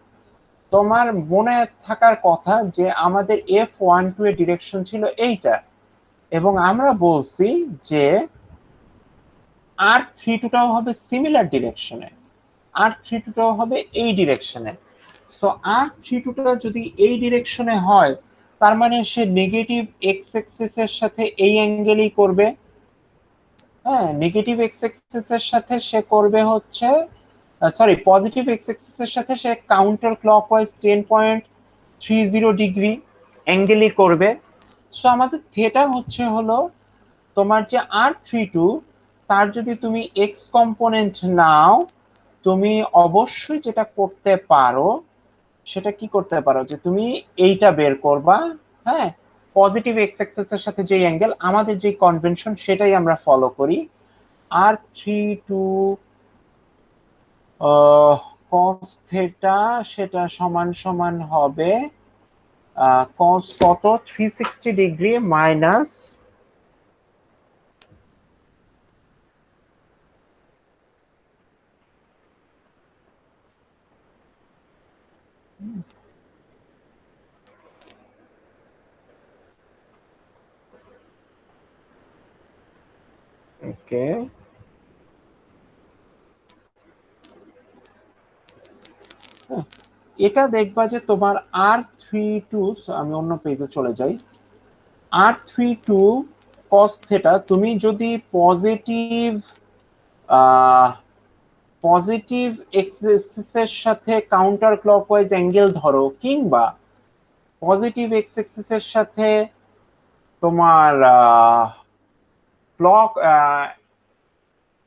তোমার মনে থাকার কথা যে আমাদের f12 এর ডিরেকশন ছিল এইটা, এবং আমরা বলছি যে r32টাও হবে সিমিলার ডিরেকশনে, r32টাও হবে এই ডিরেকশনে। সো r32টা যদি এই ডিরেকশনে হয়, তার মানে সে নেগেটিভ এক্স এক্সিস এর সাথে এই অ্যাঙ্গেলই করবে, হ্যাঁ, নেগেটিভ এক্স এক্সিস এর সাথে সে করবে হচ্ছে সরি পজিটিভ এক্স এক্সিস এর সাথে সে কাউন্টার ক্লকওয়াইজ 10.30 ডিগ্রি অ্যাঙ্গেলই করবে। সো আমাদের থিটা হচ্ছে হলো তোমার যে r32, তার যদি তুমি এক্স কম্পোনেন্ট নাও, তুমি অবশ্যই যেটা করতে পারো সেটা কি করতে পারো যে তুমি এইটা বের করবা, হ্যাঁ, পজিটিভ এক্স এক্সিস এর সাথে যে অ্যাঙ্গেল, আমাদের যে কনভেনশন সেটাই আমরা ফলো করি। r32 cos থিটা সেটা সমান সমান হবে cos কত 360 ডিগ্রি মাইনাস ওকে, এটা দেখবা যে তোমার r32, আমি অন্য পেজে চলে যাই, r32 cos থিটা তুমি যদি পজিটিভ পজিটিভ এক্সিসের সাথে কাউন্টার ক্লকওয়াইজ অ্যাঙ্গেল ধরো, কিংবা পজিটিভ এক্স এক্সিসের সাথে তোমার ক্লক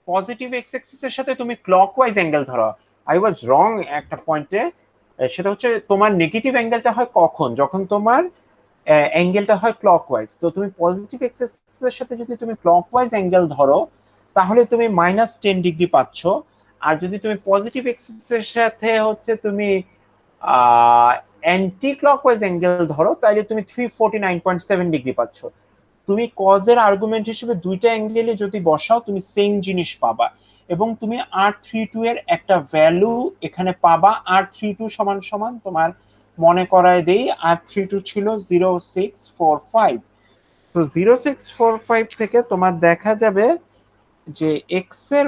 পজিটিভ এক্স এক্সিসের সাথে তুমি ক্লকওয়াইজ অ্যাঙ্গেল ধরো, আই ওয়াজ রং একটা পয়েন্টে, সেটা হচ্ছে তোমার নেগেটিভ অ্যাঙ্গেলটা হয় কখন, যখন তোমার অ্যাঙ্গেলটা হয় ক্লকওয়াইজ। তো তুমি পজিটিভ এক্স এক্সিসের সাথে যদি তুমি ক্লকওয়াইজ অ্যাঙ্গেল ধরো, তাহলে তুমি -10 ডিগ্রি পাচ্ছ, আর যদি তুমি পজিটিভ এক্সিসের সাথে হচ্ছে তুমি অ্যান্টি ক্লকওয়াইজ অ্যাঙ্গেল ধরো, তাহলে তুমি 349.7 ডিগ্রি পাচ্ছ। তুমি কজের আর্গুমেন্ট হিসেবে দুইটা অ্যাঙ্গেলে যদি বসাও, তুমি সেম জিনিস পাবা, এবং তুমি r32 এর একটা ভ্যালু এখানে পাবা, r32 সমান সমান তোমার মনে করায় দেই R32 ছিল 0645। তো 0645 থেকে তোমার দেখা যাবে যে এক্স এর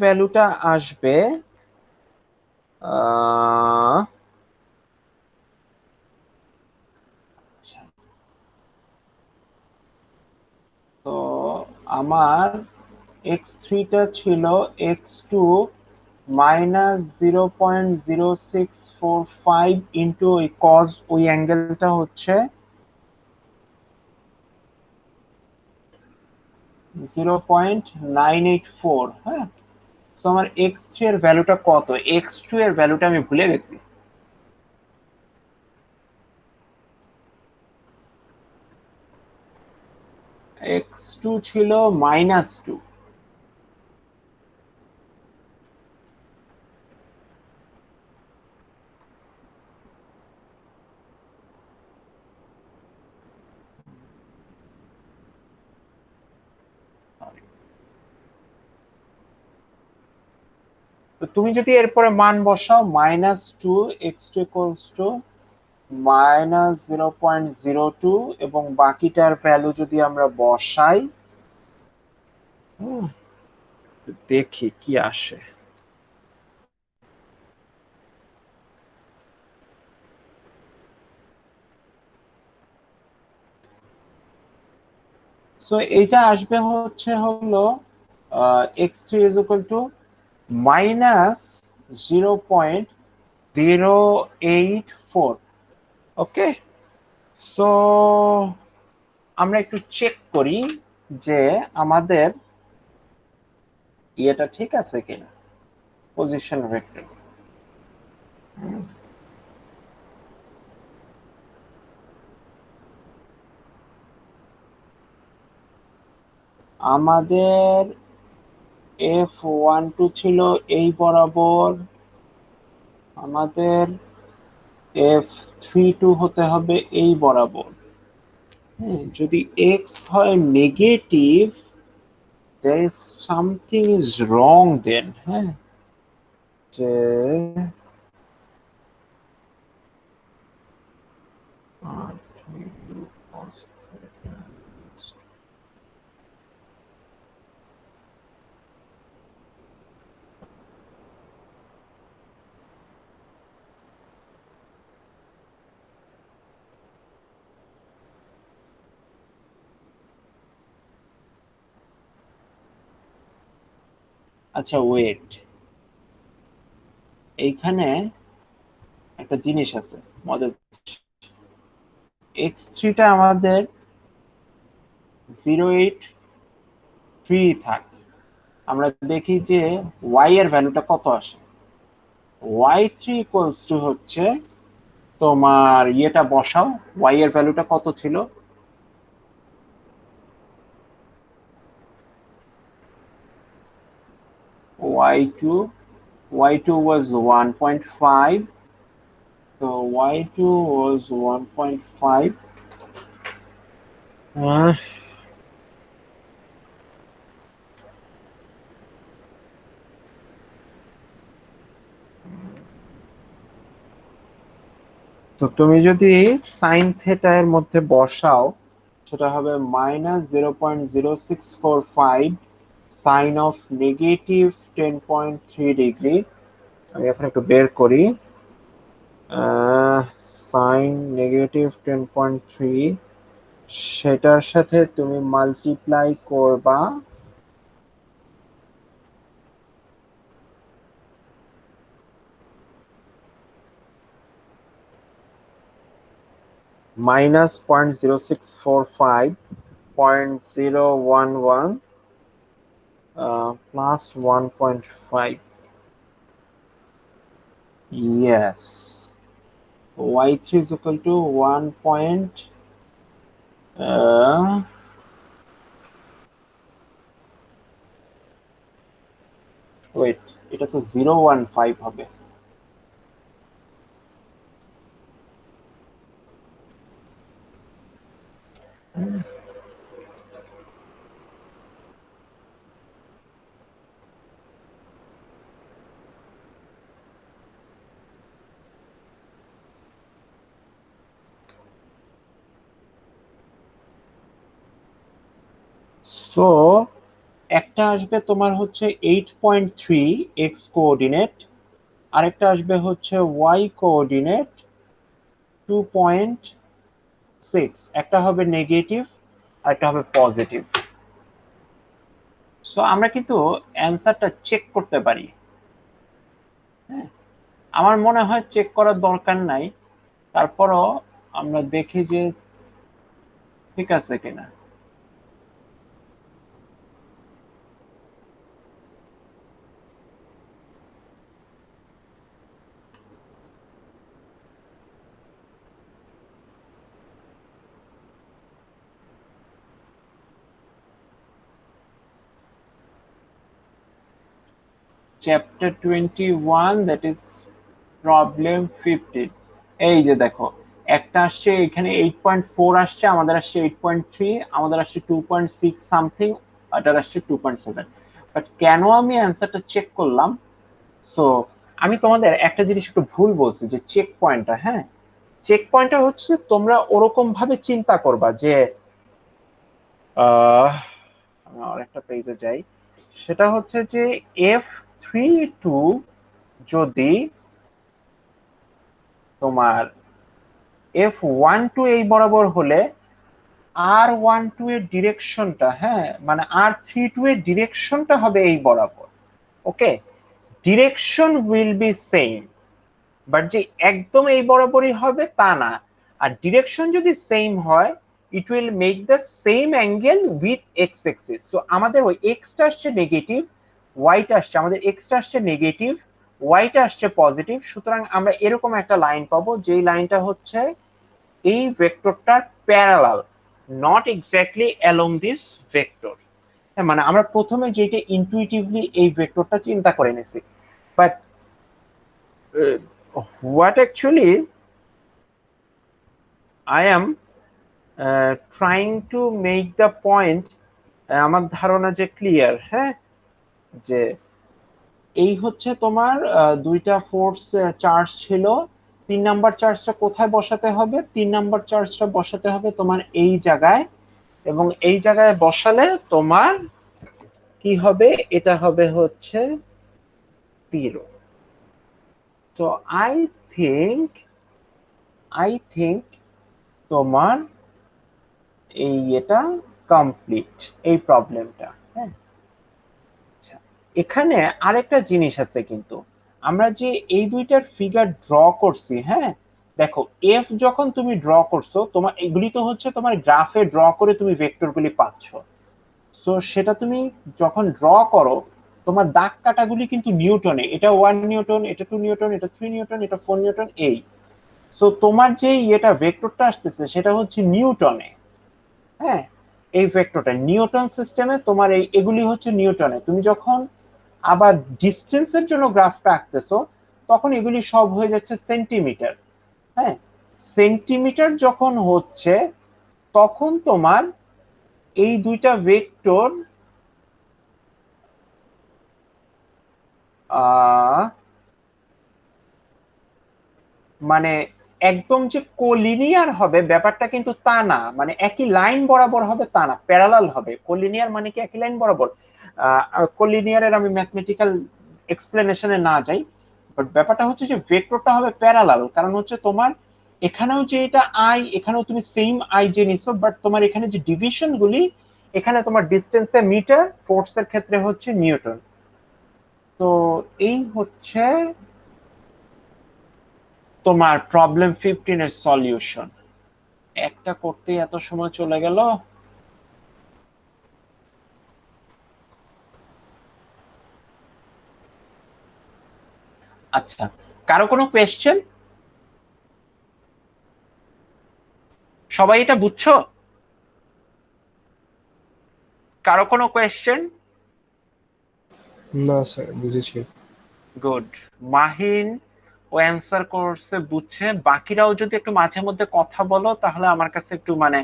ভ্যালুটা আসবে তো আমার x3টা ছিল x2 মাইনাস 0.0645 ইন্টু ওই কজ, ওই অ্যাঙ্গেলটা হচ্ছে 0.984। হ্যাঁ, তো আমার x3 এর ভ্যালুটা কত, x2 এর ভ্যালুটা আমি ভুলে গেছি। x2 ছিল -2। তো তুমি যদি এরপরে মান বসাও -2, x2 ইকুয়ালস টু -0.02 এবং বাকিটার ভ্যালু যদি আমরা বসাই, দেখি কি আসে। সো এইটা আসবে হচ্ছে হলো x3 is equal to -0.084। Okay, so আমরা একটু চেক করি যে আমাদের ইয়েটা ঠিক আছে কিনা, পজিশন ভেক্টর। আমাদের F12 ছিল এই বরাবর, আমাদের F32 হতে হবে এই বরাবর। যদি x হয় negative, there is something is wrong then। হ্যাঁ, যে আচ্ছা ওয়েট, এইখানে একটা জিনিস আছে মজার। x3টা আমাদের 083 থাক, আমরা দেখি যে y এর ভ্যালুটা কত আসে। y3 ইকুয়ালস টু হচ্ছে তোমার ইয়েটা বসাও, y এর ভ্যালুটা কত ছিল, y2 was 1.5, so y2 was 1.5। তো তুমি যদি সাইন থেটা এর মধ্যে বসাও, সেটা হবে -0.0645 সাইন অফ নেগেটিভ 10.3 ডিগ্রি। আমি এখন একটু বের করি, সাইন নেগেটিভ 10.3, সেটার সাথে তুমি মাল্টিপ্লাই করবা -0.0645 0.011 plus 1.5। yes, y3 is equal to 1 point wait, এটা তো 015 হবে। সো একটা আসবে তোমার হচ্ছে 8.3 এক্স কোঅর্ডিনেট, আরেকটা আসবে হচ্ছে ওয়াই কোঅর্ডিনেট 2.6, একটা হবে নেগেটিভ আর একটা হবে পজিটিভ। সো আমরা কিন্তু অ্যান্সারটা চেক করতে পারি। হ্যাঁ, আমার মনে হয় চেক করার দরকার নাই, তারপরও আমরা দেখি যে ঠিক আছে কিনা। Chapter 21, that is problem 15। এই যে দেখো, একটা আসছে এখানে 8.4 আসছে, আমাদের আসছে 8.3, আমাদের আসছে 2.6 সামথিং, এটার আসছে 2.7। বাট কেন আমি অ্যান্সারটা চেক করলাম? সো আমি তোমাদের একটা জিনিস একটু ভুল বলছি, যে চেক পয়েন্টটা, হ্যাঁ, চেক পয়েন্টটা হচ্ছে তোমরা ওরকম ভাবে চিন্তা করবা যে আমি আরেকটা পেজে যাই, সেটা হচ্ছে যে F32 যদি তোমার F12 এই বরাবর হলে R12 এর ডিরেকশনটা, হ্যাঁ, মানে R32 এর ডিরেকশনটা হবে এই বরাবর। Okay, direction will be same, but যে একদম এই বরাবরই হবে তা না। আর ডিরেকশন যদি সেম হয়, it will make the same angle with ex axis. তো আমাদের ওই এক্সটা আসছে নেগেটিভ, ওয়াইটা আসছে, আমাদের এক্সটা আসছে নেগেটিভ, ওয়াইটা আসছে পজিটিভ। সুতরাং আমরা এরকম একটা লাইন পাবো, যেই লাইনটা হচ্ছে এই ভেক্টরটার parallel, not exactly along this vector. মানে আমরা প্রথমে যেটা ইনটুইটিভলি এই ভেক্টরটা চিন্তা করে নিছি, but what actually I am trying to make the point, আমার ধারণা যে ক্লিয়ার, হ্যাঁ, যে এই হচ্ছে তোমার দুইটা ফোর্স চার্জ ছিল, 3 নাম্বার চার্জটা কোথায় বসাতে হবে? 3 নাম্বার চার্জটা বসাতে হবে তোমার এই জায়গায়, এবং এই জায়গায় বসালে তোমার কি হবে? এটা হবে হচ্ছে 0। তো আই থিঙ্ক তোমার এই এটা কমপ্লিট, এই প্রবলেমটা। হ্যাঁ, আচ্ছা, এখানে আরেকটা জিনিস আছে কিন্তু, আমরা যে এই দুইটার ফিগার ড্র করছি, হ্যাঁ, দেখো এফ যখন তুমি ড্র করছো, তোমার এগুলি তো হচ্ছে তোমার গ্রাফে ড্র করে তুমি ভেক্টরগুলি পাচ্ছ। সো সেটা তুমি যখন ড্র করো, তোমার দাগ কাটাগুলি কিন্তু নিউটনে, এটা 1 নিউটন, এটা 2 নিউটন, এটা 3 নিউটন, এটা 4 নিউটন, এই। সো তোমার যে এটা ভেক্টরটা আসতেছে সেটা হচ্ছে নিউটনে। হ্যাঁ, এই ভেক্টরটা নিউটন সিস্টেমে তোমার এই এগুলি হচ্ছে নিউটনে। তুমি যখন আবার ডিস্টেন্সের জন্য গ্রাফটা আঁকতেছো, তখন এগুলি সব হয়ে যাচ্ছে সেন্টিমিটার। হ্যাঁ, সেন্টিমিটার যখন হচ্ছে, তখন তোমার এই দুইটা ভেক্টর মানে একদম যে কোলিনিয়ার হবে ব্যাপারটা কিন্তু তা না, মানে একই লাইন বরাবর হবে তা না, প্যারালাল হবে। কোলিনিয়ার মানে কি একই লাইন বরাবর? কোলিনিয়ারের আমি ম্যাথমেটিক্যাল এক্সপ্লেনেশনে না যাই, বাট ব্যাপারটা হচ্ছে যে ভেক্টরটা হবে প্যারালাল। কারণ হচ্ছে তোমার এখানেও যে এটা আই, এখানেও তুমি সেম আই যে নিছো, বাট তোমার এখানে যে ডিভিশন গুলি, এখানে তোমার ডিস্টেন্সে মিটার, ফোর্সের ক্ষেত্রে হচ্ছে নিউটন। তো এই হচ্ছে তোমার প্রবলেম 15 এর সলিউশন। একটা করতেই এত সময় চলে গেল। আচ্ছা, কারো কোনো কোয়েশ্চেন? সবাই এটা বুঝছো? কারো কোনো কোয়েশ্চেন? না স্যার, বুঝেছি। গুড। মাহিন ও অ্যান্সার করছে, বুঝছে। বাকিরাও যদি একটু মাঝে মধ্যে কথা বলো, তাহলে আমার কাছে একটু মানে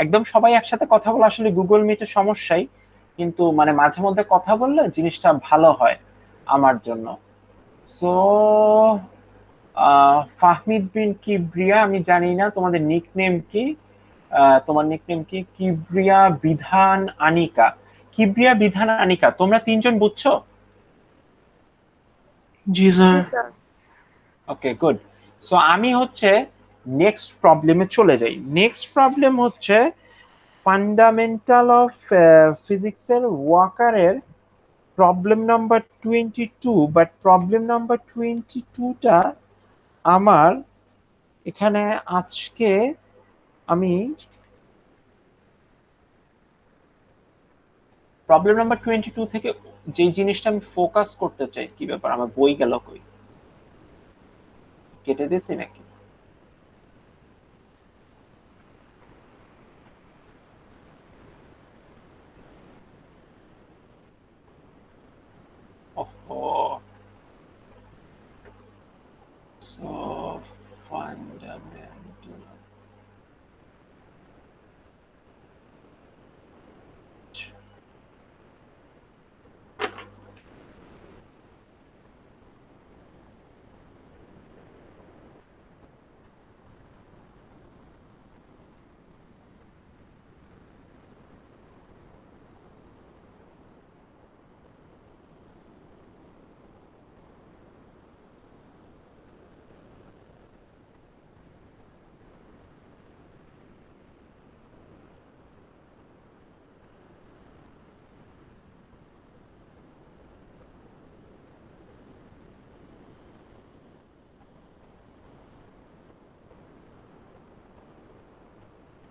একদম সবাই একসাথে কথা বলা আসলে গুগল মিটে সমস্যাই, কিন্তু মানে মাঝে মধ্যে কথা বললে জিনিসটা ভালো হয় আমার জন্য। সো ফাহমিদ বিন কিবরিয়া, আমি জানি না তোমাদের নিকনেম কি, তোমার নিকনেম কি? কিবরিয়া বিধান আনিকা। কিবরিয়া বিধান আনিকা, তোমরা তিনজন বুঝছো? জি স্যার। Okay, good. সো আমি হচ্ছে নেক্সট প্রবলেমে চলে যাই। নেক্সট প্রবলেম হচ্ছে ফান্ডামেন্টাল অফ ফিজিক্সের ওয়াকারের problem number 22, but problem number 22টা আমার এখানে আজকে আমি প্রবলেম নাম্বার 22 থেকে যে জিনিসটা আমি ফোকাস করতে চাই, কি ব্যাপার আমার বই গেল কই, কেটে দিয়েছি নাকি? ওহো, সো ফান্ডামেন্টাল।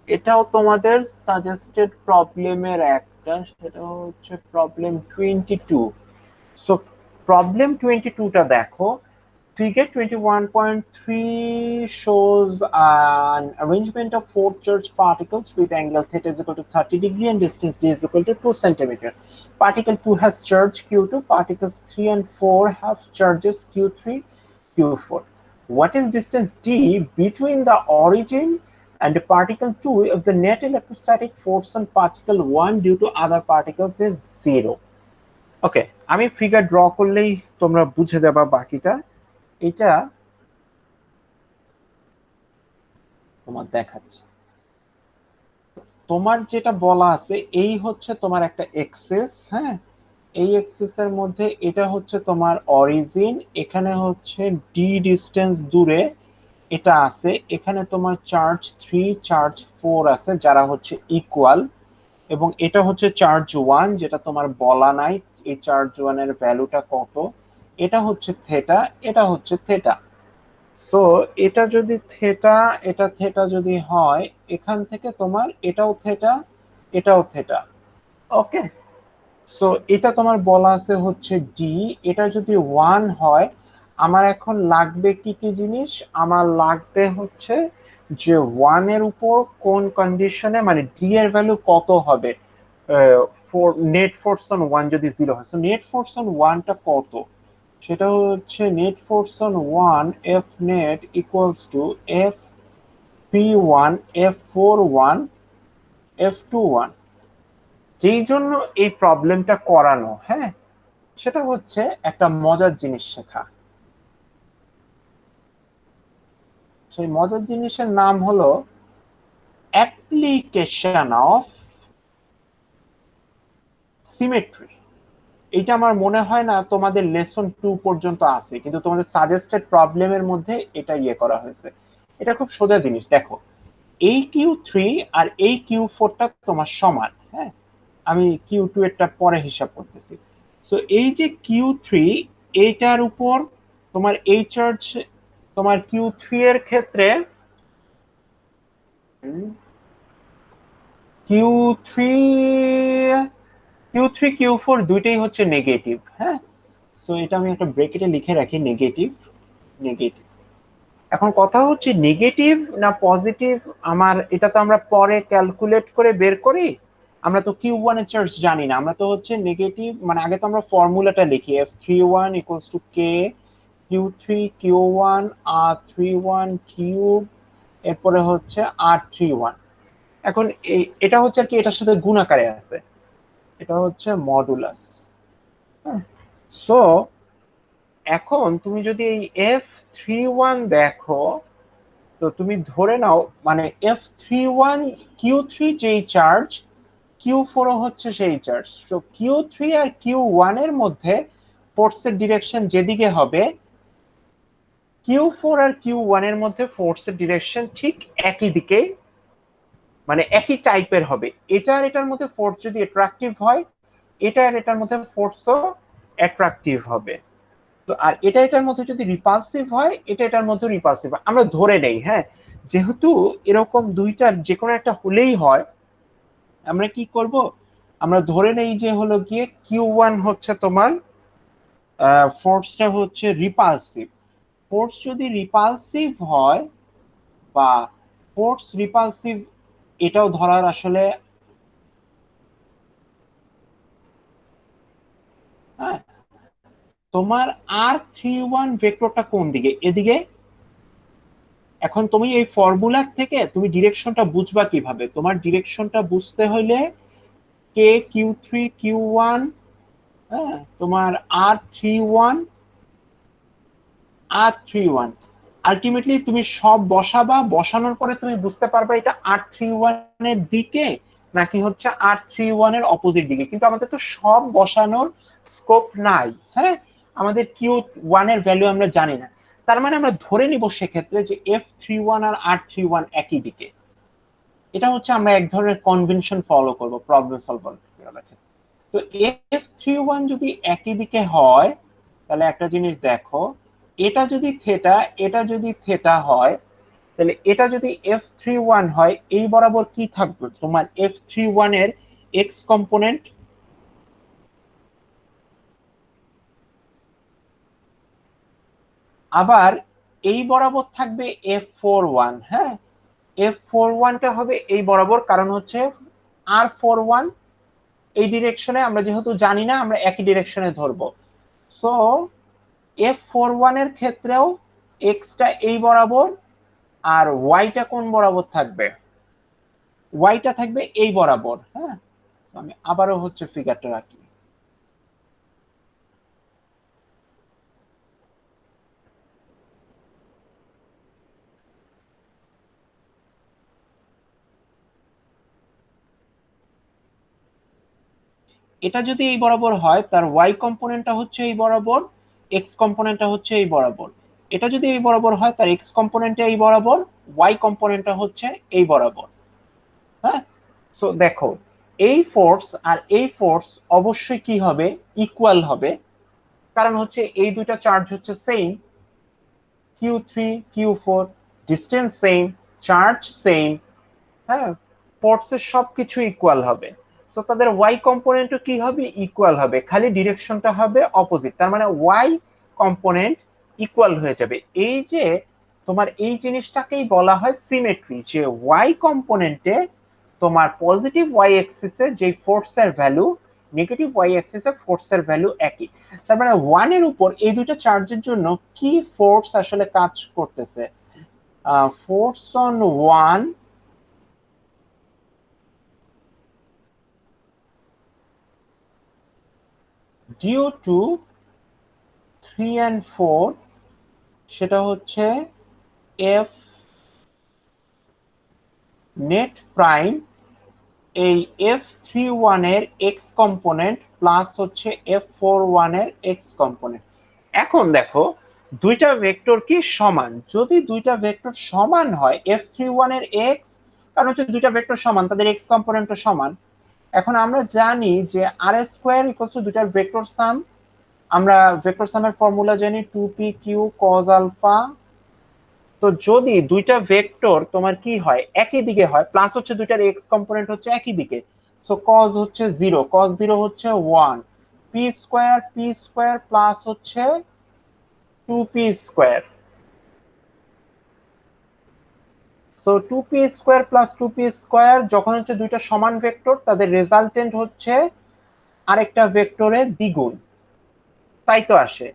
এটাও তোমাদের সাজেস্টেড প্রবলেমের একটা, সেটা হচ্ছে প্রবলেম 22। সো প্রবলেম 22টা দেখো। Figure 21.3 shows an arrangement of four charged particles with angle theta is equal to 30 degree and distance d is equal to 2 centimeter. Particle 2 has charge q2, particles 3 and 4 have charges q3, q4. What is distance d between the origin and the particle 2 if the net electrostatic force on particle 1 due to other particles is 0? ওকে, আমি ফিগার ড্র করলেই তোমরা বুঝে যাবা বাকিটা। এটা তোমার দেখাচ্ছি। তোমার যেটা বলা আছে এই হচ্ছে তোমার একটা এক্সিস, হ্যাঁ, এই এক্সিসের মধ্যে এটা হচ্ছে তোমার অরিজিন, এখানে হচ্ছে ডি ডিস্টেন্স দূরে এটা আছে, এখানে তোমার চার্জ 3 চার্জ 4 আছে যারা হচ্ছে ইকুয়াল, এবং এটা হচ্ছে চার্জ 1 যেটা তোমার বলা নাই এই চার্জ 1 এর ভ্যালুটা কত। এটা হচ্ছে থেটা, এটা হচ্ছে থেটা। সো এটা যদি থেটা, এটা থেটা যদি হয়, এখান থেকে তোমার এটাও থেটা, এটাও থেটা। ওকে, সো এটা তোমার বলা আছে হচ্ছে ডি। এটা যদি 1 হয়, আমার এখন লাগবে কি কি জিনিস? আমার লাগবে হচ্ছে যে 1 এর উপর কোন কন্ডিশনে, মানে ডি এর ভ্যালু কত হবে ফর নেট ফোর্স অন 1 যদি 0 হয়। সো নেট ফোর্স অন 1টা কত? সেটা হচ্ছে net force on 1 F net equals to F পি1 এফ41 এফ21। যেই জন্য এই প্রবলেমটা করানো, হ্যাঁ, সেটা হচ্ছে একটা মজার জিনিস শেখা। সেই মজার জিনিসের নাম হলো অ্যাপ্লিকেশন অফ সিমেট্রি। এটা আমার মনে হয় না তোমাদের লেসন 2 পর্যন্ত আছে, কিন্তু তোমাদের সাজেস্টেড প্রবলেমের মধ্যে এটা ইয়ে করা হয়েছে। এটা খুব সোজা জিনিস। দেখো, এই কিউ3 আর এই কিউ4টা তোমার সমান, হ্যাঁ, আমি কিউ2 এরটা পরে হিসাব করতেছি। সো এই যে কিউ3, এইটার উপর তোমার এই চার্জ, তোমার কিউ3 এর ক্ষেত্রে কিউ3 কিউ3 কিউ4 দুইটাই হচ্ছে নেগেটিভ, হ্যাঁ। সো এটা আমি একটা ব্র্যাকেটে লিখে রাখি, নেগেটিভ নেগেটিভ। এখন কথা হচ্ছে নেগেটিভ না পজিটিভ, আমার এটা তো আমরা পরে ক্যালকুলেট করে বের করি। আমরা তো কিউ1 এর চার্জ জানি না, আমরা তো হচ্ছে নেগেটিভ, মানে আগে তো আমরা ফর্মুলাটা লিখি f31 equals to k q3 q1 r31 cube, এরপরে হচ্ছে r31। এখন এটা হচ্ছে কি, এটার সাথে গুণ আকারে আছে, এটা হচ্ছে মডুলাস। সো এখন তুমি যদি এই f31 দেখো, তো তুমি ধরে নাও মানে f31 q3 যেই চার্জ, Q4 হচ্ছে সেই চার্জ। তো Q3 আর Q1 এর মধ্যে ফোর্সের ডিরেকশন যেদিকে হবে, Q4 আর Q1 এর মধ্যে ফোর্সের ডিরেকশন ঠিক একই দিকে, মানে একই টাইপের হবে। এটা আর এটার মধ্যে ফোর্স যদি অ্যাট্রাকটিভ হয়, এটা আর এটার মধ্যে ফোর্সও অ্যাট্রাকটিভ হবে। তো আর এটা এটার মধ্যে যদি রিপালসিভ হয়, এটা এটার মধ্যে রিপালসিভ হয়। আমরা ধরে নেই, হ্যাঁ, যেহেতু এরকম দুইটার যে কোনো একটা হলেই হয়, আমরা কি করব, আমরা ধরে নেই যে হলো গিয়ে Q1 হচ্ছে তোমার ফোর্সটা হচ্ছে রিপালসিভ। ফোর্স যদি রিপালসিভ হয় বা ফোর্স রিপালসিভ, এটাও ধরার আসলে, হ্যাঁ, তোমার R31 ভেক্টরটা কোন দিকে, এদিকে। এখন তুমি এই ফর্মুলার থেকে তুমি ডিরেকশনটা বুঝবা কিভাবে? তোমার ডিরেকশনটা বুঝতে হলে কে Q3 Q1, হ্যাঁ, তোমার R31 R31, আলটিমেটলি তুমি সব বসাবা, বসানোর পরে তুমি বুঝতে পারবে এটা R31 এর দিকে নাকি হচ্ছে R31 এর অপোজিট দিকে। কিন্তু আমাদের তো সব বসানোর স্কোপ নাই, হ্যাঁ, আমাদের Q1 এর ভ্যালু আমরা জানি না। তার মানে আমরা ধরে নিব সেক্ষেত্রে যে F31 আর R31 একই দিকে। এটা হচ্ছে আমরা এক ধরনের কনভেনশন ফলো করব প্রবলেম সলভ করার ক্ষেত্রে। তো F31 যদি একই দিকে হয়, তাহলে একটা জিনিস দেখো, এটা যদি থেটা, এটা যদি থেটা হয়, তাহলে এটা যদি F31 হয়, এই বরাবর কি থাকবে তোমার F31 এর এক্স কম্পোনেন্ট, আবার এই বরাবর থাকবে F41, হ্যাঁ, F41টা হবে এই বরাবর, কারণ হচ্ছে R41 এই ডিরেকশনে আমরা যেহেতু জানি না, আমরা একই ডিরেকশনে ধরবো। সো F41 এর ক্ষেত্রেও এক্সটা এই বরাবর, আর ওয়াইটা কোন বরাবর থাকবে, ওয়াইটা থাকবে এই বরাবর, হ্যাঁ। আমি আবারও হচ্ছে ফিগারটা রাখি। এটা যদি এই বরাবর হয়, তার ওয়াই কম্পোনেন্টটা হচ্ছে এই বরাবর, এক্স কম্পোনেন্টটা হচ্ছে এই বরাবর। এটা যদি এই বরাবর হয়, তার এক্স কম্পোনেন্টটা এই বরাবর, ওয়াই কম্পোনেন্টটা হচ্ছে এই বরাবর, হ্যাঁ। সো দেখো, এই ফোর্স আর এই ফোর্স অবশ্যই কি হবে, ইকুয়াল হবে, কারণ হচ্ছে এই দুইটা চার্জ হচ্ছে same, Q3 Q4, distance same, charge same, হ্যাঁ, ফোর্সের সবকিছু ইকুয়াল হবে। সো তাদের ওয়াই কম্পোনেন্টও কি হবে, ইকুয়াল হবে, খালি ডিরেকশনটা হবে অপোজিট। তার মানে ওয়াই কম্পোনেন্ট ইকুয়াল হয়ে যাবে। এই যে তোমার এই জিনিসটাকেই বলা হয় সিমেট্রি, যে ওয়াই কম্পোনেন্টে তোমার পজিটিভ ওয়াই অ্যাক্সিসে যে ফোর্সের ভ্যালু, নেগেটিভ ওয়াই অ্যাক্সিসে ফোর্সের ভ্যালু একই। তার মানে ওয়ান এর উপর এই দুটো চার্জের জন্য কি ফোর্স আসলে কাজ করতেছে, force on one due to 3 and 4, সেটা হচ্ছে এফ নেট প্রাইম, এই F31 এর এক্স কম্পোনেন্ট প্লাস হচ্ছে F41 এর এক্স কম্পোনেন্ট। এখন দেখো, দুইটা ভেক্টর কি সমান? যদি দুইটা ভেক্টর সমান হয়, F31 এর এক্স, কারণ হচ্ছে দুইটা ভেক্টর সমান, তাদের এক্স কম্পোনেন্টও সমান। এখন আমরা জানি যে আর স্কোয়ার ইকুয়ালস টু দুইটার ভেক্টর সাম। আমরা ভেক্টর সামের ফর্মুলা জানি 2pq cos আলফা। তো যদি দুইটা ভেক্টর তোমার কি হয়, একই দিকে হয়, প্লাস হচ্ছে দুইটার এক্স কম্পোনেন্ট হচ্ছে একই দিকে, সো cos হচ্ছে 0, cos 0 হচ্ছে 1, পি স্কয়ার প্লাস হচ্ছে 2p square. So 2p square plus 2p square যখন হচ্ছে দুইটা সমান ভেক্টর, তাদের রেজাল্টেন্ট হচ্ছে আরেকটা ভেক্টরের দ্বিগুণ, তাই তো আসে।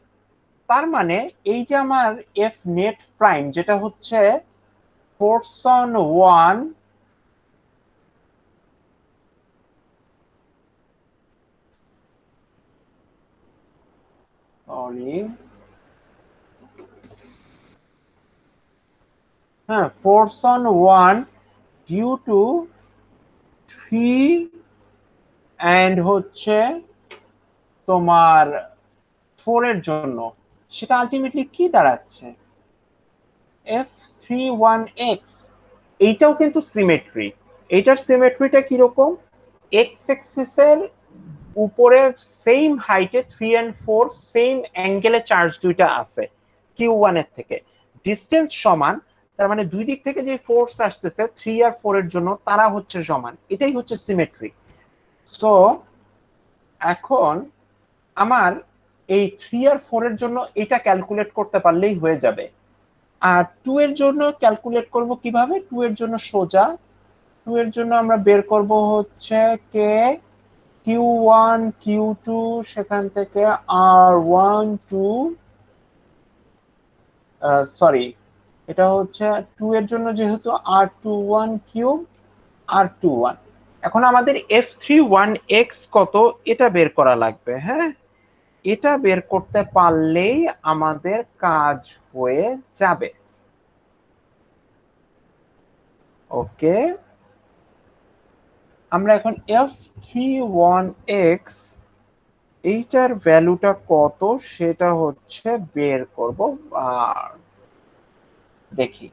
তার মানে এই যে আমার এফ নেট প্রাইম, যেটা হচ্ছে ফোর্স অন ওয়ান, সরি, হ্যাঁ, force on one due to 3 and হচ্ছে তোমার 4 এর জন্য, সেটা আলটিমেটলি কি দাঁড়াচ্ছে, f31x। এইটাও কিন্তু সিমেট্রি। এইটার সিমেট্রিটা কিরকম, এক্স এক্সিসের উপরে সেম হাইটে 3 and 4 সেম অ্যাঙ্গেলে চার্জ দুইটা আছে Q1 এর থেকে, ডিসটেন্স সমান, তার মানে দুই দিক থেকে যে ফোর্স আসতেছে 3 আর 4 এর জন্য তারা হচ্ছে সমান, এটাই হচ্ছে সিমেট্রি। সো এখন আমার এই 3 আর 4 এর জন্য এটা ক্যালকুলেট করতে পারলেই হয়ে যাবে। আর 2 এর জন্য ক্যালকুলেট করব কিভাবে, 2 এর জন্য সোজা, 2 এর জন্য আমরা বের করব হচ্ছে কে Q1 Q2, সেখান থেকে R1 2, সরি এটা হচ্ছে 2 এর জন্য যেহেতু R21 কিউব R21। এখন আমাদের F31x কত এটা বের করা লাগবে। হ্যাঁ, এটা বের করতে পারলেই আমাদের কাজ হয়ে যাবে। ওকে, আমরা এখন F31x এইটার ভ্যালুটা কত সেটা হচ্ছে বের করব। আর দেখি,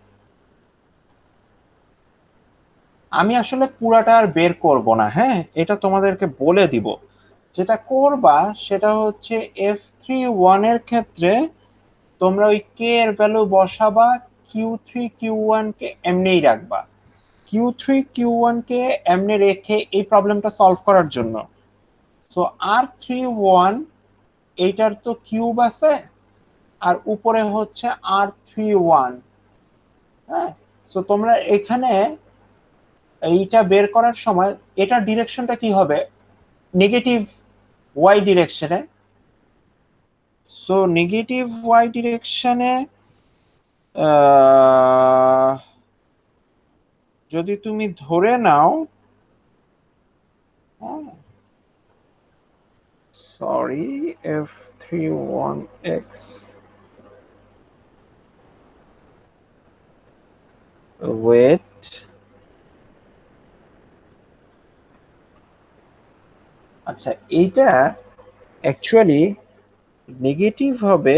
আমি আসলে পুরাটা আর বের করব না, হ্যাঁ এটা তোমাদেরকে বলে দিব। যেটা করবা সেটা হচ্ছে F31 এর ক্ষেত্রে তোমরা ওই কে এর ভ্যালু বসাবা, Q3 Q1 কে এমনিই রাখবা, Q3 Q1 কে এমনি রেখে এই প্রবলেমটা সলভ করার জন্য। সো R31 এইটার তো কিউব আছে, আর উপরে হচ্ছে R31। হ্যাঁ, সো তোমরা এখানে এইটা বের করার সময় এটার ডিরেকশনটা কি হবে, নেগেটিভ ওয়াই ডিরেকশনে। সো নেগেটিভ ওয়াই ডিরেকশনে যদি তুমি ধরে নাও, সরি F31x ওয়েট, আচ্ছা এইটা অ্যাকচুয়ালি নেগেটিভ হবে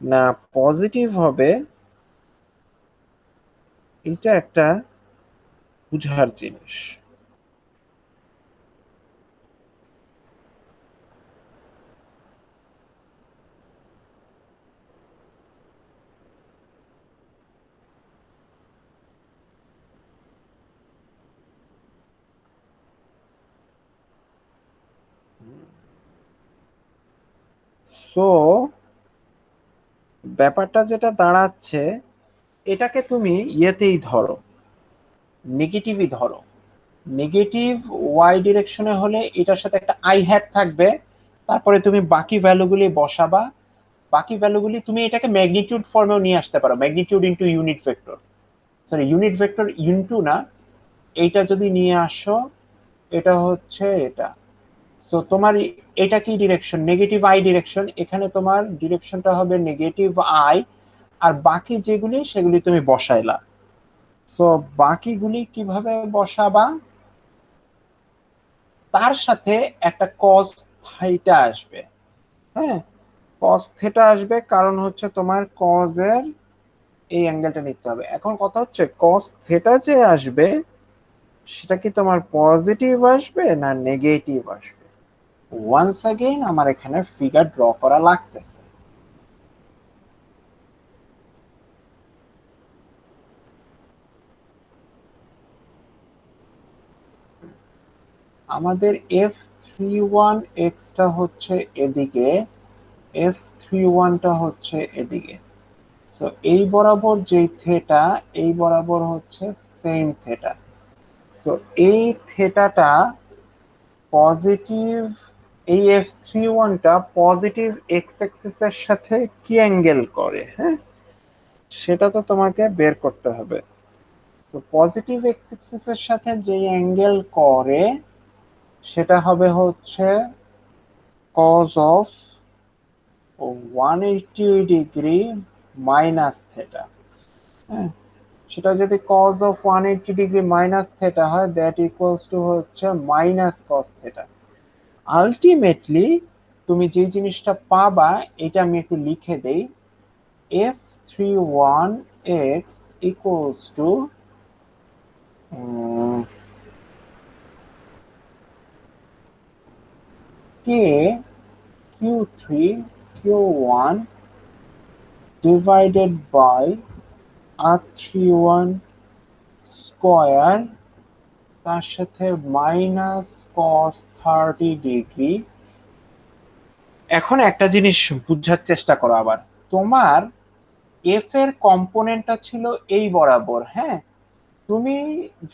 না পজিটিভ হবে, এটা একটা বুঝার জিনিস। সো ব্যাপারটা যেটা দাঁড়াচ্ছে, এটাকে তুমি ইয়েতেই ধরো, নেগেটিভই ধরো। নেগেটিভ ওয়াই ডিরেকশনে হলে এটার সাথে একটা আই হ্যাট থাকবে, তারপরে তুমি বাকি ভ্যালুগুলি বসাবা। বাকি ভ্যালুগুলি তুমি এটাকে ম্যাগনিটিউড ফর্মেও নিয়ে আসতে পারো, magnitude into unit vector, sorry unit vector into না, এইটা যদি নিয়ে আসো, এটা হচ্ছে এটা। সো তোমার এটা কি ডিরেকশন, নেগেটিভ আই ডিরেকশন, এখানে তোমার ডিরেকশনটা হবে নেগেটিভ আই, আর বাকি যেগুলি সেগুলি তুমি বসাইলা। সো বাকিগুলি কিভাবে বসাবা, তার সাথে একটা কস থিটা আসবে। হ্যাঁ, কস থিটা আসবে, কারণ হচ্ছে তোমার কজের এই অ্যাঙ্গেলটা নিতে হবে। এখন কথা হচ্ছে কস থিটা যে আসবে সেটা কি তোমার পজিটিভ আসবে না নেগেটিভ আসবে, ওয়ান্স अगेन আমার এখানে ফিগার ড্র করা লাগতেছে। আমাদের F31x টা হচ্ছে এদিকে, F31 টা হচ্ছে এদিকে। সো এই বরাবর যে থেটা, এই বরাবর হচ্ছে সেম থেটা। সো এই থেটাটা পজিটিভ, এই F31 টা পজিটিভ এক্স অ্যাক্সিস এর সাথে কি অ্যাঙ্গেল করে, হ্যাঁ সেটা তো তোমাকে বের করতে হবে। তো পজিটিভ এক্স অ্যাক্সিস এর সাথে যে অ্যাঙ্গেল করে সেটা হবে হচ্ছে cos of 180 degree minus theta. হ্যাঁ, সেটা যদি cos of 180 degree minus theta হয়, দ্যাট ইকুয়ালস টু হচ্ছে মাইনাস cos থেটা। আলটিমেটলি তুমি যে জিনিসটা পাবা, এটা আমি একটু লিখে দেই, f31x equals to k q3 q1 divided by r31 square তার সাথে মাইনাস cos 30 ডিগ্রি। এখন একটা জিনিস বুঝার চেষ্টা করো আবার, তোমার এফ এর কম্পোনেন্টটা ছিল এই বরাবর, হ্যাঁ, তুমি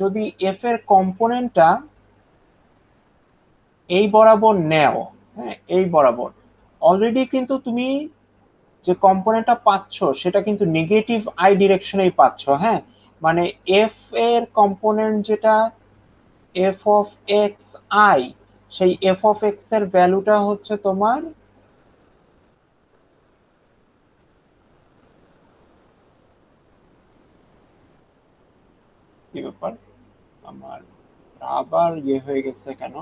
যদি এফ এর কম্পোনেন্টটা এই বরাবর নেও, হ্যাঁ এই বরাবর, অলরেডি কিন্তু তুমি যে কম্পোনেন্টটা পাচ্ছ সেটা কিন্তু নেগেটিভ আই ডিরেকশনেই পাচ্ছ, হ্যাঁ, মানে এফ এর কম্পোনেন্ট যেটা এফ অফ এক্স আই, সেই এফ অফ এক্স এর ভ্যালুটা হচ্ছে তোমার কি ব্যাপার, আমার আবার ইয়ে হয়ে গেছে কেন,